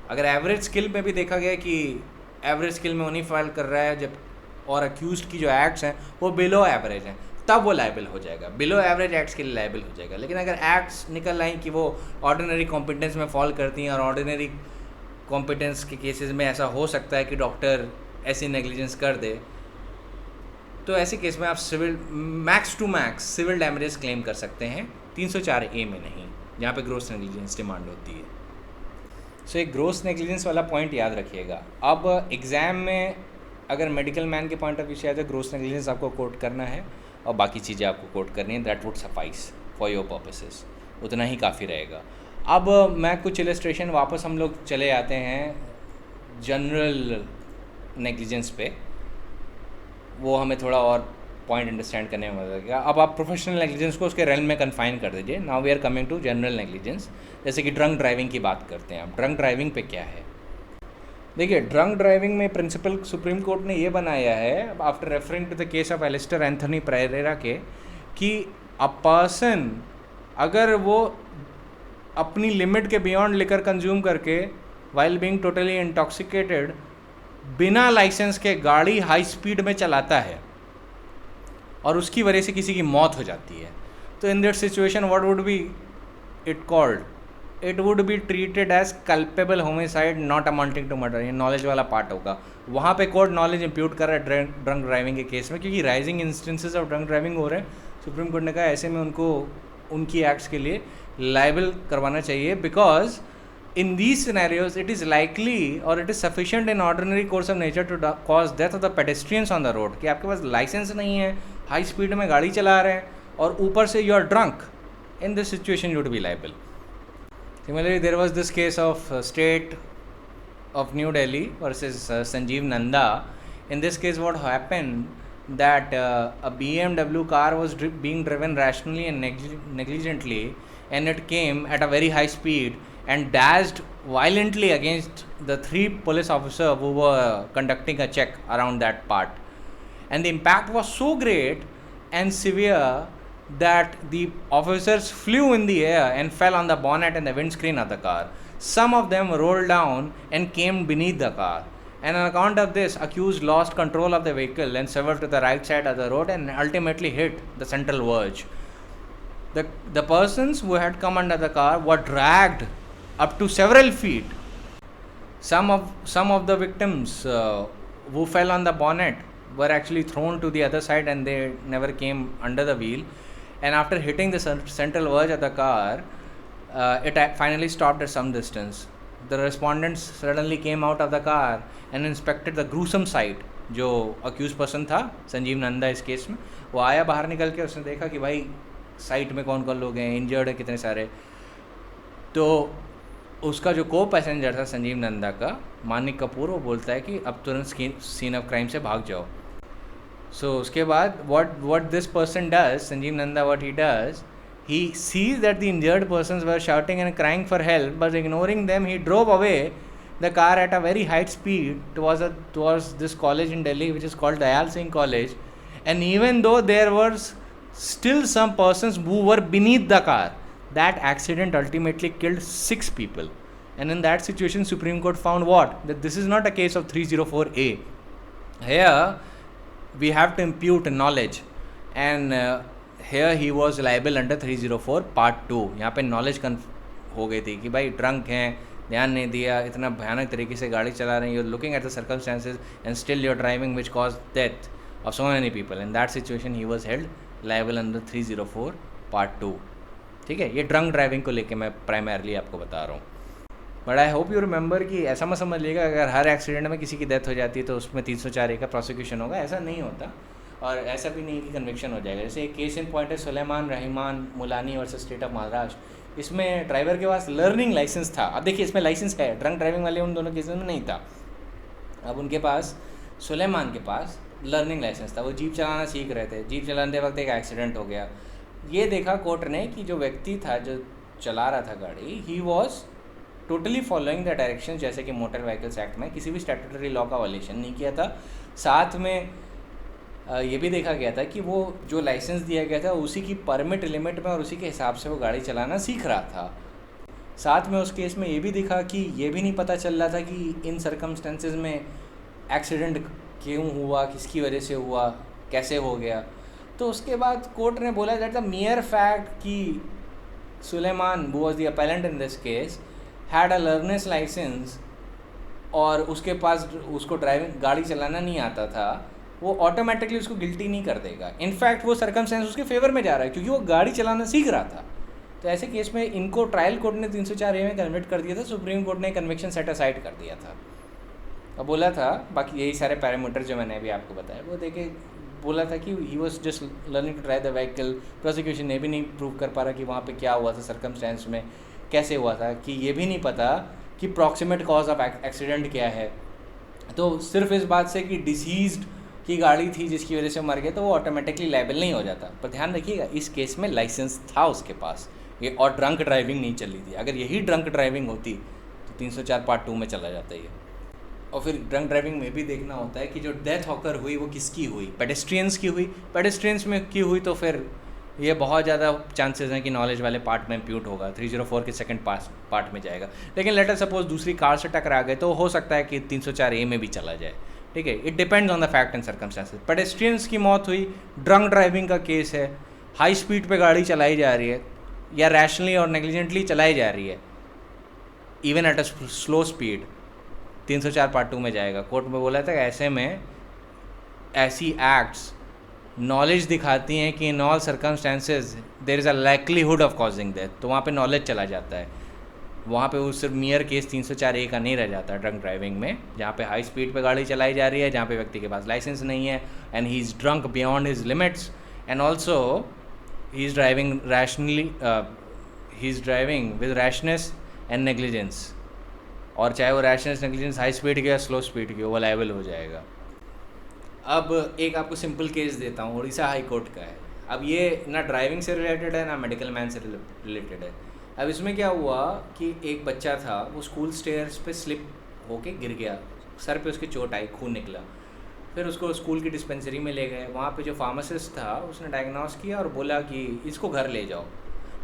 अगर एवरेज स्किल में भी देखा गया कि एवरेज स्किल में उन्हीं फाइल कर रहा है जब, और अक्यूज्ड की जो एक्ट्स हैं वो बिलो एवरेज हैं, तब वो लायबल हो जाएगा, बिलो एवरेज एक्ट्स के लिए लायबल हो जाएगा। लेकिन अगर एक्ट्स निकल आई कि वो ऑर्डिनरी कॉम्पिटेंस में फॉल करती हैं और ऑर्डिनरी कॉम्पिटेंस के केसेस में ऐसा हो सकता है कि डॉक्टर ऐसी नेग्लिजेंस कर दे, तो ऐसे केस में आप civil max to max civil damages claim कर सकते हैं, 304A में नहीं, जहाँ पे ग्रोस नेग्लिजेंस डिमांड होती है। सो एक ग्रोस नेग्लिजेंस वाला पॉइंट याद रखिएगा। अब एग्ज़ाम में अगर मेडिकल मैन के पॉइंट ऑफ व्यू से आए तो ग्रोस नेग्लिजेंस आपको कोट करना है और बाकी चीज़ें आपको कोट करनी है, that would suffice for your purposes, उतना ही काफ़ी रहेगा। अब मैं कुछ इलस्ट्रेशन, वापस हम लोग चले आते हैं जनरल नेग्लिजेंस पे, वो हमें थोड़ा और पॉइंट अंडरस्टैंड करने में मदद लगेगा। अब आप प्रोफेशनल नेग्लिजेंस को उसके रेल में कन्फाइन कर दीजिए। Now we are coming to general negligence. जैसे कि ड्रंक ड्राइविंग की बात करते हैं। अब ड्रंक ड्राइविंग पे क्या है, देखिए, ड्रंक ड्राइविंग में प्रिंसिपल सुप्रीम कोर्ट ने ये बनाया है, after referring to the case of Alistair Anthony Pereira के, कि अ पर्सन अगर वो अपनी लिमिट के बियॉन्ड लिकर कंज्यूम करके वाइल बीइंग टोटली इंटॉक्सिकेटेड बिना लाइसेंस के गाड़ी हाई स्पीड में चलाता है और उसकी वजह से किसी की मौत हो जाती है, तो in that situation what would be it called, it would be treated as culpable homicide not amounting to murder. ये नॉलेज वाला पार्ट होगा, वहाँ पे कोर्ट नॉलेज इम्प्यूट कर रहा है ड्रंक ड्राइविंग के केस में, क्योंकि rising instances of drunk driving हो रहे हैं। सुप्रीम कोर्ट ने कहा ऐसे में उनको उनकी एक्ट्स के लिए लाइबल करवाना चाहिए, because in these scenarios it is likely or it is sufficient in ordinary course of nature to cause death of the pedestrians on the road, कि आपके पास लाइसेंस नहीं है, हाई स्पीड में गाड़ी चला रहे हैं और ऊपर से you are drunk, in this situation you would be liable. Similarly, there was this case of state of New Delhi versus Sanjeev Nanda. In this case what happened that a BMW car was being driven rationally and negligently, and it came at a very high speed and dashed violently against the 3 police officers who were conducting a check around that part. And the impact was so great and severe that the officers flew in the air and fell on the bonnet and the windscreen of the car. Some of them rolled down and came beneath the car. And on account of this, accused lost control of the vehicle and swerved to the right side of the road and ultimately hit the central verge. The persons who had come under the car were dragged up to several feet. Some of the victims who fell on the bonnet were actually thrown to the other side and they never came under the wheel. And after hitting the central verge of the car, it finally stopped at some distance. The respondents suddenly came out of the car and inspected the gruesome sight. जो accused person था संजीव नंदा इस case में, वो आया बाहर निकल के, उसने देखा कि भाई साइट में कौन कौन लोग हैं, इंजर्ड है कितने सारे। तो उसका जो को पैसेंजर था संजीव नंदा का, मानिक कपूर, वो बोलता है कि अब तुरंत सीन ऑफ क्राइम से भाग जाओ। सो उसके बाद what this person does, Sanjeev Nanda, what he does, he sees that the injured persons were shouting and crying for help, but ignoring them, he drove away the car at a very high speed towards this college in Delhi, which is called Dayal Singh College. And even though there was still some persons who were beneath the car. That accident ultimately killed 6 people. And in that situation, Supreme Court found what? That this is not a case of 304A. Here, we have to impute knowledge. And here he was liable under 304 Part 2. यहाँ पे knowledge हो गई थी कि भाई drunk हैं, ध्यान नहीं दिया, इतना भयानक तरीके से गाड़ी चला रहे हैं, you're looking at the circumstances and still you're driving which caused death of so many people. In that situation he was held liable under 304 Part 2. ठीक है, ये ड्रंक ड्राइविंग को लेके मैं प्राइमरली आपको बता रहा हूँ. But I hope you remember कि ऐसा मत समझिएगा अगर हर एक्सीडेंट में किसी की डेथ हो जाती है तो उसमें 304A का प्रोसिक्यूशन होगा, ऐसा नहीं होता. और ऐसा भी नहीं कि कन्विक्शन हो जाएगा. जैसे एक केस इन पॉइंट है Suleman Rahman Mulani versus state of Maharashtra. इसमें ड्राइवर के पास लर्निंग लाइसेंस था. अब देखिए इसमें लाइसेंस है, ड्रंक ड्राइविंग वाले उन दोनों केसेस में नहीं था. अब उनके पास सुलेमान के पास लर्निंग लाइसेंस था, वो जीप चलाना सीख रहे थे. जीप चलाते वक्त एक एक्सीडेंट हो गया. ये देखा कोर्ट ने कि जो व्यक्ति था जो चला रहा था गाड़ी, he was totally following the direction, जैसे कि मोटर व्हीकल्स एक्ट में किसी भी स्टैट्यूटरी लॉ का वायलेशन नहीं किया था. साथ में ये भी देखा गया था कि वो जो लाइसेंस दिया गया था उसी की परमिट लिमिट में और उसी के हिसाब से वो गाड़ी चलाना सीख रहा था. साथ में उस केस में ये भी दिखा कि ये भी नहीं पता चल रहा था कि इन सर्कमस्टेंसेस में एक्सीडेंट क्यों हुआ, किसकी वजह से हुआ, कैसे हो गया. तो उसके बाद कोर्ट ने बोला दैट द मियर फैक्ट कि Suleman who was the appellant in this case had a learner's license और उसके पास उसको ड्राइविंग गाड़ी चलाना नहीं आता था, वो ऑटोमेटिकली उसको गिल्टी नहीं कर देगा. इनफैक्ट वो सर्कमस्टेंस उसके फेवर में जा रहा है क्योंकि वो गाड़ी चलाना सीख रहा था. तो ऐसे केस में इनको ट्रायल कोर्ट ने 304A में कन्विक्ट कर दिया था. सुप्रीम कोर्ट ने कन्विक्शन सेट असाइड कर दिया था और बोला था बाकी यही सारे पैरामीटर जो मैंने अभी आपको बताया वो देखे बोला था कि he was just learning to drive the vehicle. Prosecution ने भी नहीं प्रूव कर पा रहा कि वहाँ पे क्या हुआ था, सर्कमस्टेंस में कैसे हुआ था, कि ये भी नहीं पता कि प्रॉक्सिमेट कॉज ऑफ एक्सीडेंट क्या है. तो सिर्फ इस बात से कि डिसीज्ड की गाड़ी थी जिसकी वजह से मर गए तो वो ऑटोमेटिकली लायबल नहीं हो जाता. पर ध्यान रखिएगा इस केस में लाइसेंस था उसके पास ये, और ड्रंक ड्राइविंग नहीं चली थी. अगर यही ड्रंक ड्राइविंग होती तो 304 Part 2 में चला जाता ये. और फिर ड्रंक ड्राइविंग में भी देखना होता है कि जो डेथ होकर हुई वो किसकी हुई. पेडेस्ट्रियंस की हुई, पेडेस्ट्रियंस में की हुई तो फिर ये बहुत ज़्यादा चांसेस हैं कि नॉलेज वाले पार्ट में इम्प्यूट होगा, 304 के सेकंड पार्ट में जाएगा. लेकिन लेटर सपोज दूसरी कार से टकरा गए तो हो सकता है कि 304A में भी चला जाए. ठीक है, it depends on the fact and circumstances. Pedestrians की मौत हुई, ड्रंक ड्राइविंग का केस है, हाई स्पीड पे गाड़ी चलाई जा रही है या रैशनली और नेग्लिजेंटली चलाई जा रही है even at a slow speed, 304 Part 2 में जाएगा. कोर्ट में बोला था कि ऐसे में ऐसी एक्ट्स नॉलेज दिखाती हैं कि in all circumstances there is a likelihood of causing death. तो वहाँ पे नॉलेज चला जाता है. वहाँ पे वो सिर्फ मियर केस 304A का नहीं रह जाता ड्रंक ड्राइविंग में, जहाँ पे हाई स्पीड पे गाड़ी चलाई जा रही है, जहाँ पे व्यक्ति के पास लाइसेंस नहीं है and he is drunk beyond his limits and also he is driving rationally, he is driving with rashness and negligence. और चाहे वो रैशनेस नेग्लिजेंस हाई स्पीड की या स्लो स्पीड की, वो लायबल हो जाएगा. अब एक आपको सिंपल केस देता हूँ, उड़ीसा हाई कोर्ट का है. अब ये ना ड्राइविंग से रिलेटेड है ना मेडिकल मैन से रिलेटेड है. अब इसमें क्या हुआ कि एक बच्चा था, वो स्कूल स्टेयर्स पे स्लिप होके गिर गया, सर पे उसकी चोट आई, खून निकला. फिर उसको स्कूल की डिस्पेंसरी में ले गए. वहाँ पे जो फार्मासिस्ट था उसने डायग्नोस किया और बोला कि इसको घर ले जाओ,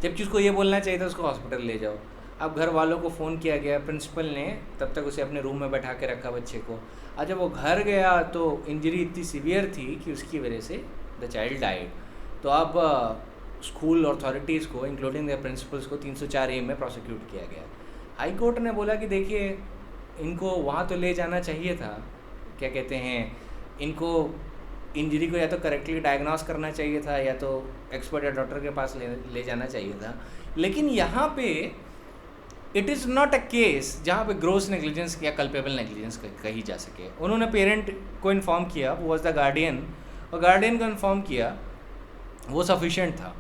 जबकि उसको ये बोलना चाहिए था उसको हॉस्पिटल ले जाओ. अब घर वालों को फ़ोन किया गया, प्रिंसिपल ने तब तक उसे अपने रूम में बैठा के रखा बच्चे को. और जब वो घर गया तो इंजरी इतनी सीवियर थी कि उसकी वजह से द चाइल्ड डाइड. तो अब स्कूल अथॉरिटीज़ को इंक्लूडिंग द प्रिंसिपल्स को 304A में प्रोसिक्यूट किया गया. हाई कोर्ट ने बोला कि देखिए इनको वहाँ तो ले जाना चाहिए था, क्या कहते हैं, इनको इंजरी को या तो करेक्टली डायग्नोस करना चाहिए था या तो एक्सपर्ट या डॉक्टर के पास ले जाना चाहिए था. लेकिन यहाँ पे it is not a case जहाँ पे ग्रोस नेग्लिजेंस या कल्पेबल नेग्लिजेंस कही जा सके. उन्होंने पेरेंट को इन्फॉर्म किया, वो वॉज द गार्डियन, और गार्डियन को इन्फॉर्म किया, वो सफिशिएंट था.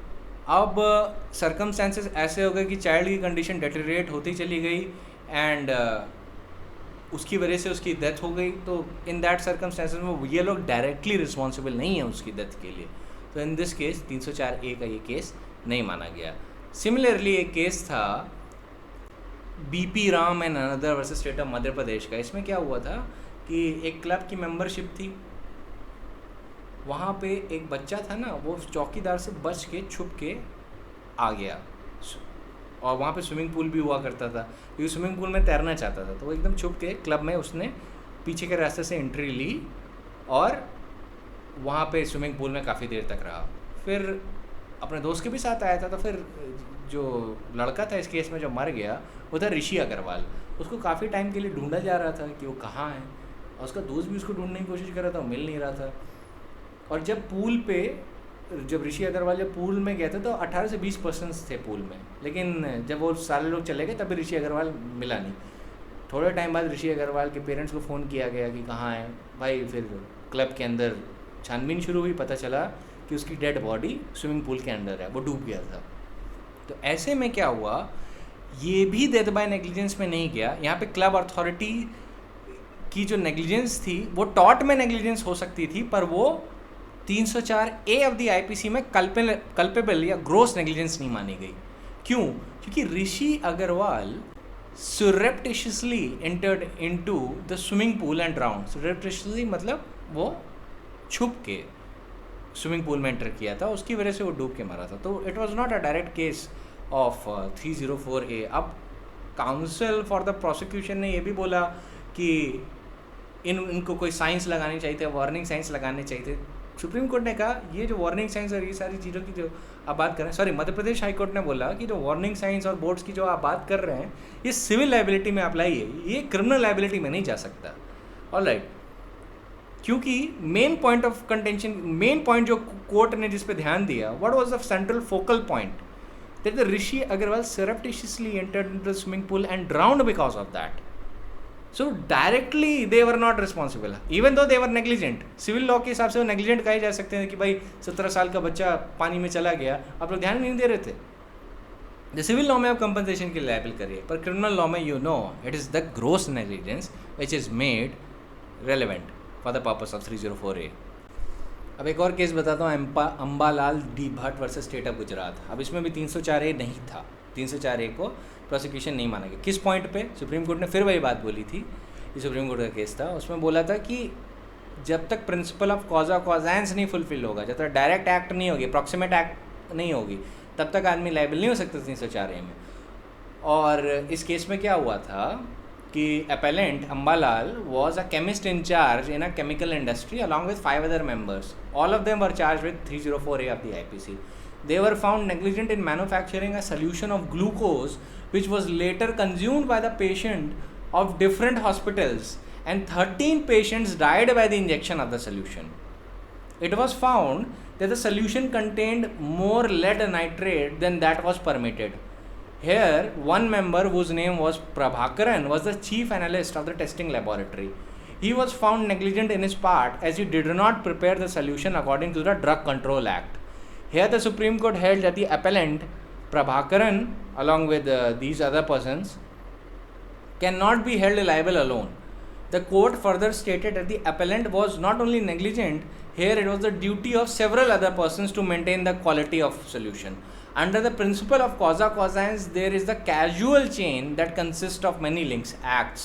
अब सर्कमस्टेंसेस ऐसे हो गए कि चाइल्ड की कंडीशन डेटेरिएट होती चली गई एंड उसकी वजह से उसकी डेथ हो गई. तो इन दैट सर्कमस्टेंसेस में ये लोग डायरेक्टली रिस्पॉन्सिबल नहीं है उसकी डेथ के लिए. तो इन दिस केस 304A का ये केस नहीं माना गया. सिमिलरली एक केस था BP Ram and another versus state of Madhya Pradesh का. इसमें क्या हुआ था कि एक क्लब की मेंबरशिप थी वहाँ पे एक बच्चा था ना, वो चौकीदार से बच के छुप के आ गया, और वहाँ पे स्विमिंग पूल भी हुआ करता था, क्योंकि स्विमिंग पूल में तैरना चाहता था, तो वो एकदम छुप के क्लब में उसने पीछे के रास्ते से एंट्री ली और वहाँ पे स्विमिंग पूल में काफ़ी देर तक रहा। फिर अपने दोस्त के भी साथ आया था, तो फिर जो लड़का था इस केस में जो मर गया वो था ऋषि अग्रवाल। उसको काफ़ी टाइम के लिए ढूंढा जा रहा था कि वो कहाँ है, और उसका दोस्त भी उसको ढूंढने की कोशिश कर रहा था, वो मिल नहीं रहा था। और जब ऋषि अग्रवाल जब पूल में गया था तो 18 से 20 पर्सन्स थे पूल में, लेकिन जब वो सारे लोग चले गए तभी ऋषि अग्रवाल मिला नहीं। थोड़े टाइम बाद ऋषि अग्रवाल के पेरेंट्स को फ़ोन किया गया कि कहाँ है भाई। फिर क्लब के अंदर छानबीन शुरू हुई, पता चला कि उसकी डेड बॉडी स्विमिंग पूल के अंदर है, वो डूब गया था। तो ऐसे में क्या हुआ, ये भी डेथ बाय नेग्लिजेंस में नहीं गया। यहाँ पे क्लब अथॉरिटी की जो नेग्लिजेंस थी वो टॉर्ट में नेग्लिजेंस हो सकती थी, पर वो 304A ऑफ द आईपीसी में कल्पेबल या ग्रोस नेग्लिजेंस नहीं मानी गई। क्यों? क्योंकि ऋषि Agarwal surreptitiously entered into the swimming pool and drowned। surreptitiously मतलब वो छुप के स्विमिंग पूल में एंटर किया था, उसकी वजह से वो डूब के मरा था। तो it was not a direct case of 304A। अब काउंसिल फॉर द प्रोसिक्यूशन ने ये भी बोला कि इनको कोई साइंस लगानी चाहिए थी, वार्निंग साइंस लगाने चाहिए थे। सुप्रीम कोर्ट ने कहा ये जो वार्निंग साइंस और ये सारी चीज़ों की जो आप बात कर रहे हैं, sorry Madhya Pradesh high Court ने बोला कि जो वार्निंग साइंस और बोर्ड्स की जो आप बात कर रहे हैं ये सिविल लाइबिलिटी में अप्लाई है, ये क्रिमिनल लाइबिलिटी में नहीं जा सकता। ऑलराइट, क्योंकि main point of contention, main point जो कोर्ट ने जिस पे ध्यान दिया, what was the central focal point, that the Rishi Agarwal surreptitiously entered into the swimming pool and drowned because of that. So directly they were not responsible, even though they were negligent. Civil law के हिसाब से वो negligent कहे जा सकते हैं कि भाई 17 साल का बच्चा पानी में चला गया, आप लोग ध्यान नहीं दे रहे थे। द सिविल लॉ में आप कंपनसेशन के लिए लायबल करिए, पर क्रिमिनल लॉ में you know it is the gross negligence which is made relevant for the purpose of 304A। अब एक और केस बताता हूँ, Ambalal D Bhatt versus state of Gujarat. अब इसमें भी 304A नहीं था, 304A को प्रोसिक्यूशन नहीं माना गया। किस पॉइंट पे? सुप्रीम कोर्ट ने फिर वही बात बोली थी, ये सुप्रीम कोर्ट का केस था, उसमें बोला था कि जब तक प्रिंसिपल ऑफ कॉजा कॉजेंस नहीं फुलफिल होगा, जब तक डायरेक्ट एक्ट नहीं होगी, अप्रॉक्सीमेट एक्ट नहीं होगी, तब तक आदमी लायबल नहीं हो सकता 304A में। और इस केस में क्या हुआ था कि appellant Ambalal was a chemist in charge in a chemical industry along with 5 other members. All of them were charged with 304A of the IPC. They were found negligent in manufacturing a solution of glucose which was later consumed by the patient of different hospitals, and 13 patients died by the injection of the solution. It was found that the solution contained more lead nitrate than that was permitted. Here, one member whose name was Prabhakaran was the chief analyst of the testing laboratory. He was found negligent in his part as he did not prepare the solution according to the Drug Control Act. Here, the Supreme Court held that the appellant Prabhakaran, along with these other persons, cannot be held liable alone. The court further stated that the appellant was not only negligent, here it was the duty of several other persons to maintain the quality of solution. Under the principle of causa causans, there is the causal chain that consists of many links, acts,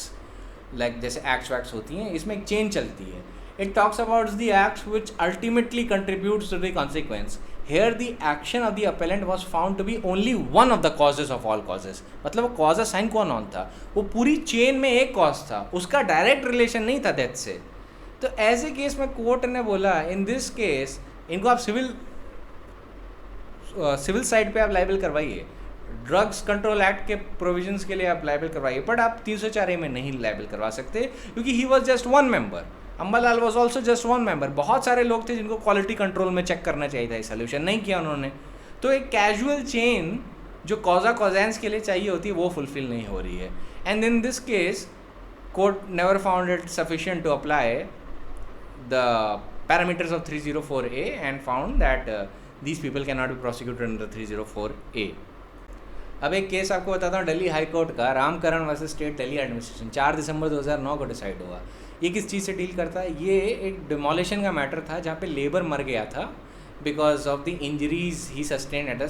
like जैसे acts wax होती हैं, इसमें एक chain चलती है. It talks about the acts which ultimately contributes to the consequence. Here the action of the appellant was found to be only one of the causes of all causes. मतलब वो causa sign कौन on था, वो पूरी chain में एक cause था, उसका direct relation नहीं था death से. तो ऐसे केस में कोर्ट ने बोला इन दिस केस इनको आप सिविल साइड पे आप लाइबल करवाइए, ड्रग्स कंट्रोल एक्ट के प्रोविजंस के लिए आप लाइबल करवाइए, बट आप 304A में नहीं लाइबल करवा सकते क्योंकि ही was just one member. Ambalal was also just one member. बहुत सारे लोग थे जिनको क्वालिटी कंट्रोल में चेक करना चाहिए था, ये सोल्यूशन नहीं किया उन्होंने. तो एक कैजुअल चेन जो कॉजा कॉजेंस के लिए चाहिए होती है वो फुलफिल नहीं हो रही है. And in this case court never found it sufficient to apply the parameters of 304A and found that these people cannot be prosecuted under 304A. अब एक केस आपको बताता हूँ दिल्ली हाई कोर्ट का, Ramkaran versus state Delhi administration. 4 दिसंबर 2009 को decide हुआ. ये किस चीज़ से डील करता है? ये एक डिमोलिशन का मैटर था जहाँ पे लेबर मर गया था because of the injuries he sustain at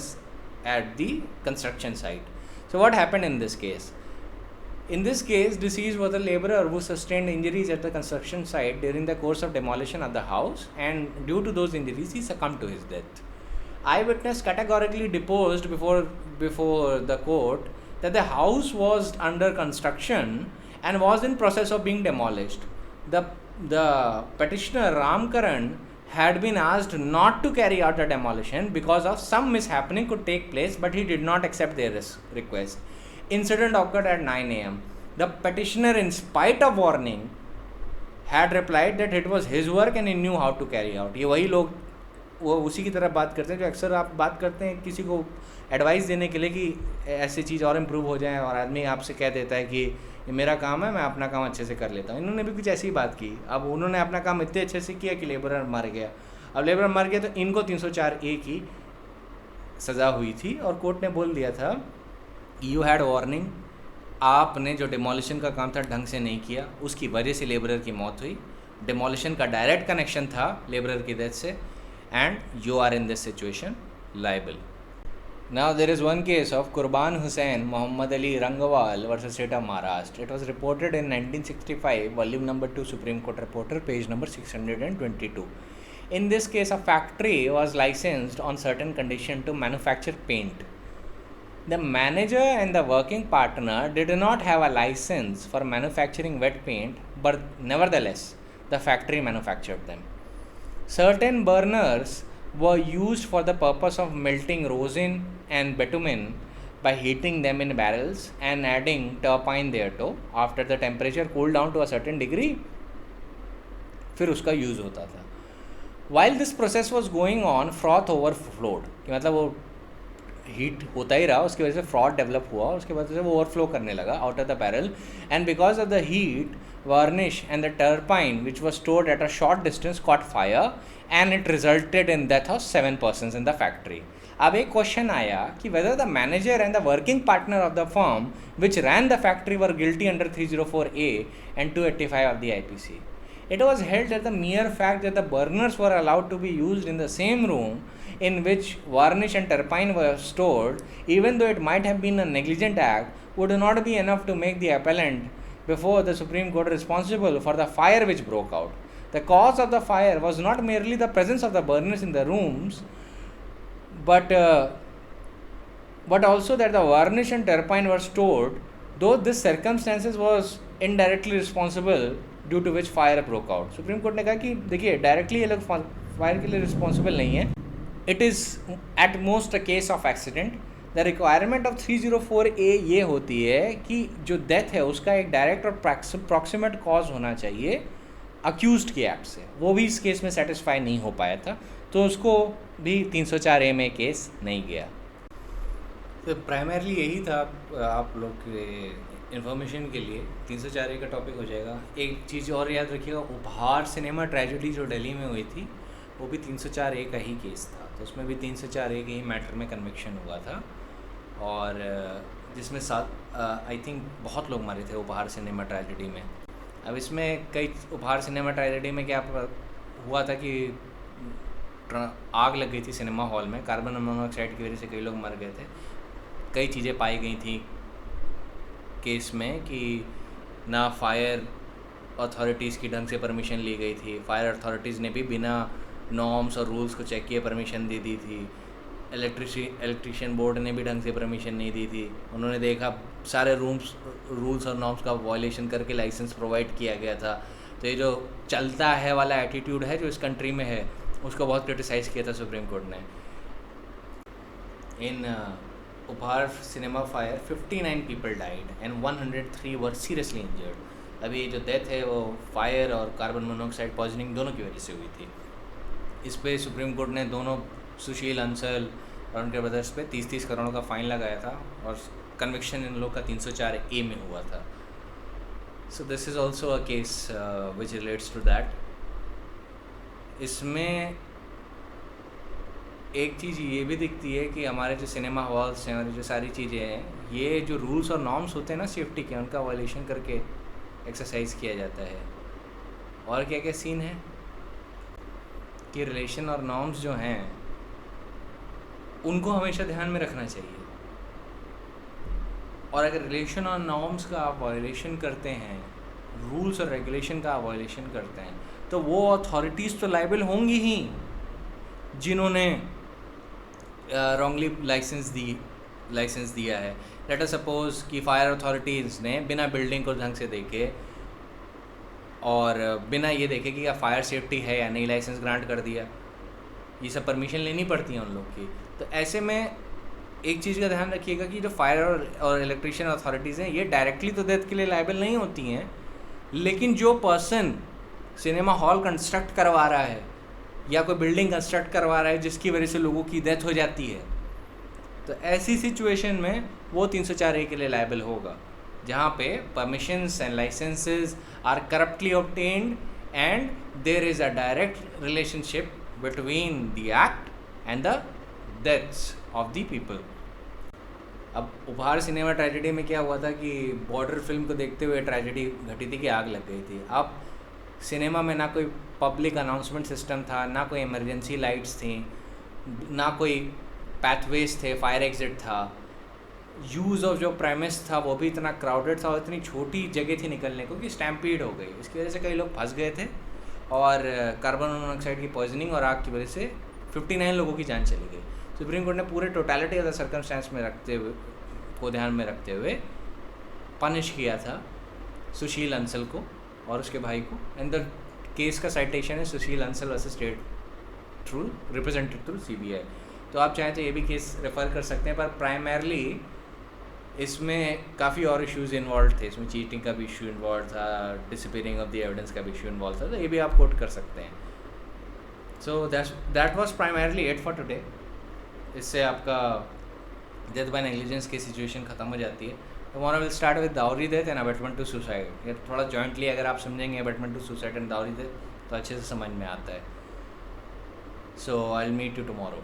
the construction site. So what happened in this case? In this case, deceased was a laborer who sustained injuries at the construction site during the course of demolition of the house, and due to those injuries, he succumbed to his death. Eyewitness categorically deposed before the court that the house was under construction and was in process of being demolished. The petitioner Ramkaran had been asked not to carry out the demolition because of some mishappening could take place, but he did not accept their request. Incident occurred at 9 a.m. The petitioner, in spite of warning, had replied that it was his work and he knew how to carry out. ये वही लोग वो उसी की तरह बात करते हैं जो अक्सर आप बात करते हैं किसी को एडवाइस देने के लिए कि ऐसी चीज़ और इम्प्रूव हो जाए, और आदमी आपसे कह देता है कि ये मेरा काम है, मैं अपना काम अच्छे से कर लेता हूँ. इन्होंने भी कुछ ऐसी ही बात की. अब उन्होंने अपना काम इतने अच्छे से किया कि लेबरर मर गया. अब लेबरर मर गया तो इनको 304A की सज़ा हुई थी और कोर्ट ने बोल दिया था यू हैड वार्निंग, आपने जो डिमोलिशन का काम था ढंग से नहीं किया, उसकी वजह से लेबरर की मौत हुई. डिमोलिशन का डायरेक्ट कनेक्शन था लेबरर की डेथ से, and you are in this situation liable. Now there is one case of Qurban Hussain Muhammad Ali Rangwal versus State of Maharashtra. It was reported in 1965, volume number 2, Supreme Court Reporter, page number 622. In this case, a factory was licensed on certain condition to manufacture paint. The manager and the working partner did not have a license for manufacturing wet paint, but nevertheless, the factory manufactured them. Certain burners were used for the purpose of melting rosin and bitumen by heating them in barrels and adding turpine thereto. After the temperature cooled down to a certain degree, फिर उसका use होता था. While this process was going on, froth overflowed. कि मतलब वो heat होता ही रहा, उसकी वजह से फ्रॉथ डेवलप हुआ, उसके वजह से वो ओवरफ्लो करने लगा out of the barrel, and because of the heat varnish and the turpine which was stored at a short distance caught fire and it resulted in death of 7 persons in the factory. अब एक question आया कि whether the manager and the working partner of the firm which ran the factory were guilty under 304A and 285 of the IPC. It was held that the mere fact that the burners were allowed to be used in the same room in which varnish and turpine were stored, even though it might have been a negligent act, would not be enough to make the appellant before the Supreme Court responsible for the fire which broke out. The cause of the fire was not merely the presence of the burners in the rooms, but also that the varnish and turpine were stored, though this circumstances was indirectly responsible due to which fire broke out. Supreme Court ने कहा कि देखिए directly ये लोग fire के लिए responsible नहीं है. It is at most a case of accident. The requirement of 304A ये होती है कि जो डेथ है उसका एक डायरेक्ट और प्रॉक्सिमेट कॉज होना चाहिए अक्यूज्ड के एक्ट से. वो भी इस केस में सेटिस्फाई नहीं हो पाया था, तो उसको भी 304A में केस नहीं गया. तो प्राइमरली यही था आप लोग के इन्फॉर्मेशन के लिए. 304A का टॉपिक हो जाएगा. एक चीज़ और याद रखिएगा, उपहार सिनेमा ट्रेजेडी जो दिल्ली में हुई थी वो भी 304A का ही केस था, तो उसमें भी 304A के ही मैटर में कन्विक्शन हुआ था, और जिसमें आई थिंक बहुत लोग मरे थे उपहार सिनेमा ट्रेजेडी में. अब इसमें कई उपहार सिनेमा ट्रेजेडी में क्या हुआ था कि आग लग गई थी सिनेमा हॉल में, कार्बन मोनोऑक्साइड की वजह से कई लोग मर गए थे. कई चीज़ें पाई गई थी केस में कि ना फायर अथॉरिटीज़ की ढंग से परमिशन ली गई थी, फायर अथॉरिटीज़ ने भी बिना नॉर्म्स और रूल्स को चेक किए परमिशन दे दी थी, इलेक्ट्रिशियन बोर्ड ने भी ढंग से परमिशन नहीं दी थी. उन्होंने देखा सारे रूल्स और नॉर्म्स का वायलेशन करके लाइसेंस प्रोवाइड किया गया था. तो ये जो चलता है वाला एटीट्यूड है जो इस कंट्री में है, उसको बहुत क्रिटिसाइज़ किया था सुप्रीम कोर्ट ने. इन उपहार cinema fire 59 people died and 103 were seriously injured. अभी जो डेथ है वो फायर और कार्बन मोनोऑक्साइड पॉइजनिंग दोनों की वजह से हुई थी. इस पे सुप्रीम कोर्ट ने दोनों सुशील अंसल और उनके ब्रदर्स पे 30-30 करोड़ का फ़ाइन लगाया था, और कन्विक्शन इन लोग का 304A में हुआ था. So this is also a case which relates to that. इसमें एक चीज़ ये भी दिखती है कि हमारे जो सिनेमा हॉल्स हैं और जो सारी चीज़ें हैं, ये जो रूल्स और नॉर्म्स होते हैं ना सेफ्टी के, उनका वायलेशन करके एक्सरसाइज किया जाता है. और क्या क्या सीन है कि रिलेशन और नॉर्म्स जो हैं उनको हमेशा ध्यान में रखना चाहिए, और अगर रिलेशन और नॉर्म्स का आप वायलेशन करते हैं, रूल्स और रेगुलेशन का आप वायलेशन करते हैं, तो वो अथॉरिटीज़ तो लाइबल होंगी ही जिन्होंने रॉन्गली लाइसेंस दिया है। लेट अस सपोज कि फायर अथॉरिटीज़ ने बिना बिल्डिंग को ढंग से देखे और बिना ये देखे कि क्या फायर सेफ्टी है या नहीं, लाइसेंस ग्रांट कर दिया। ये सब परमिशन लेनी पड़ती है उन लोग की। तो ऐसे में एक चीज़ का ध्यान रखिएगा कि जो फायर और इलेक्ट्रिशियन अथॉरिटीज़ हैं, ये डायरेक्टली तो डेथ के लिए लायबल नहीं होती हैं, लेकिन जो पर्सन सिनेमा हॉल कंस्ट्रक्ट करवा रहा है या कोई बिल्डिंग कंस्ट्रक्ट करवा रहा है जिसकी वजह से लोगों की डेथ हो जाती है, तो ऐसी सिचुएशन में वो 304A के लिए लायबल होगा, जहाँ पे permissions and licenses are corruptly obtained and there is a direct relationship between the act and the deaths of the people. अब उपहार सिनेमा ट्रेजेडी में क्या हुआ था कि बॉर्डर फिल्म को देखते हुए ट्रेजेडी घटी थी कि आग लग गई थी। अब सिनेमा में ना कोई पब्लिक अनाउंसमेंट सिस्टम था, ना कोई इमरजेंसी लाइट्स थी, ना कोई पैथवेज थे, फायर एग्जिट था, यूज़ ऑफ जो प्रेमिस था वो भी इतना क्राउडेड था और इतनी छोटी जगह थी निकलने को कि स्टैम्पीड हो गई। इसकी वजह से कई लोग फंस गए थे और कार्बन मोनोऑक्साइड की पॉइजनिंग और आग की वजह से 59 लोगों की जान चली गई। सुप्रीम कोर्ट ने पूरे टोटलिटी ऑफ द सर्कमस्टेंस में रखते हुए को ध्यान में रखते हुए पनिश किया था सुशील अंसल को और उसके भाई को। एंड द केस का साइटेशन है Sushil Ansal versus state through represented through CBI। तो आप चाहें तो ये भी केस रेफ़र कर सकते हैं, पर प्राइमरली इसमें काफ़ी और इश्यूज़ इन्वॉल्व थे। इसमें चीटिंग का भी इशू इन्वॉल्व था, डिसअपीयरिंग ऑफ द एविडेंस का भी इशू इन्वॉल्व था, तो ये भी आप कोट कर सकते हैं। So that was primarily it for today. इससे आपका डेथ बाय नेग्लिजेंस की सिचुएशन ख़त्म हो जाती है। Tomorrow will start with dowry death and abetment to suicide. ये थोड़ा जॉइंटली अगर आप समझेंगे abetment to suicide and dowry death तो अच्छे से समझ में आता है। So I will meet you tomorrow.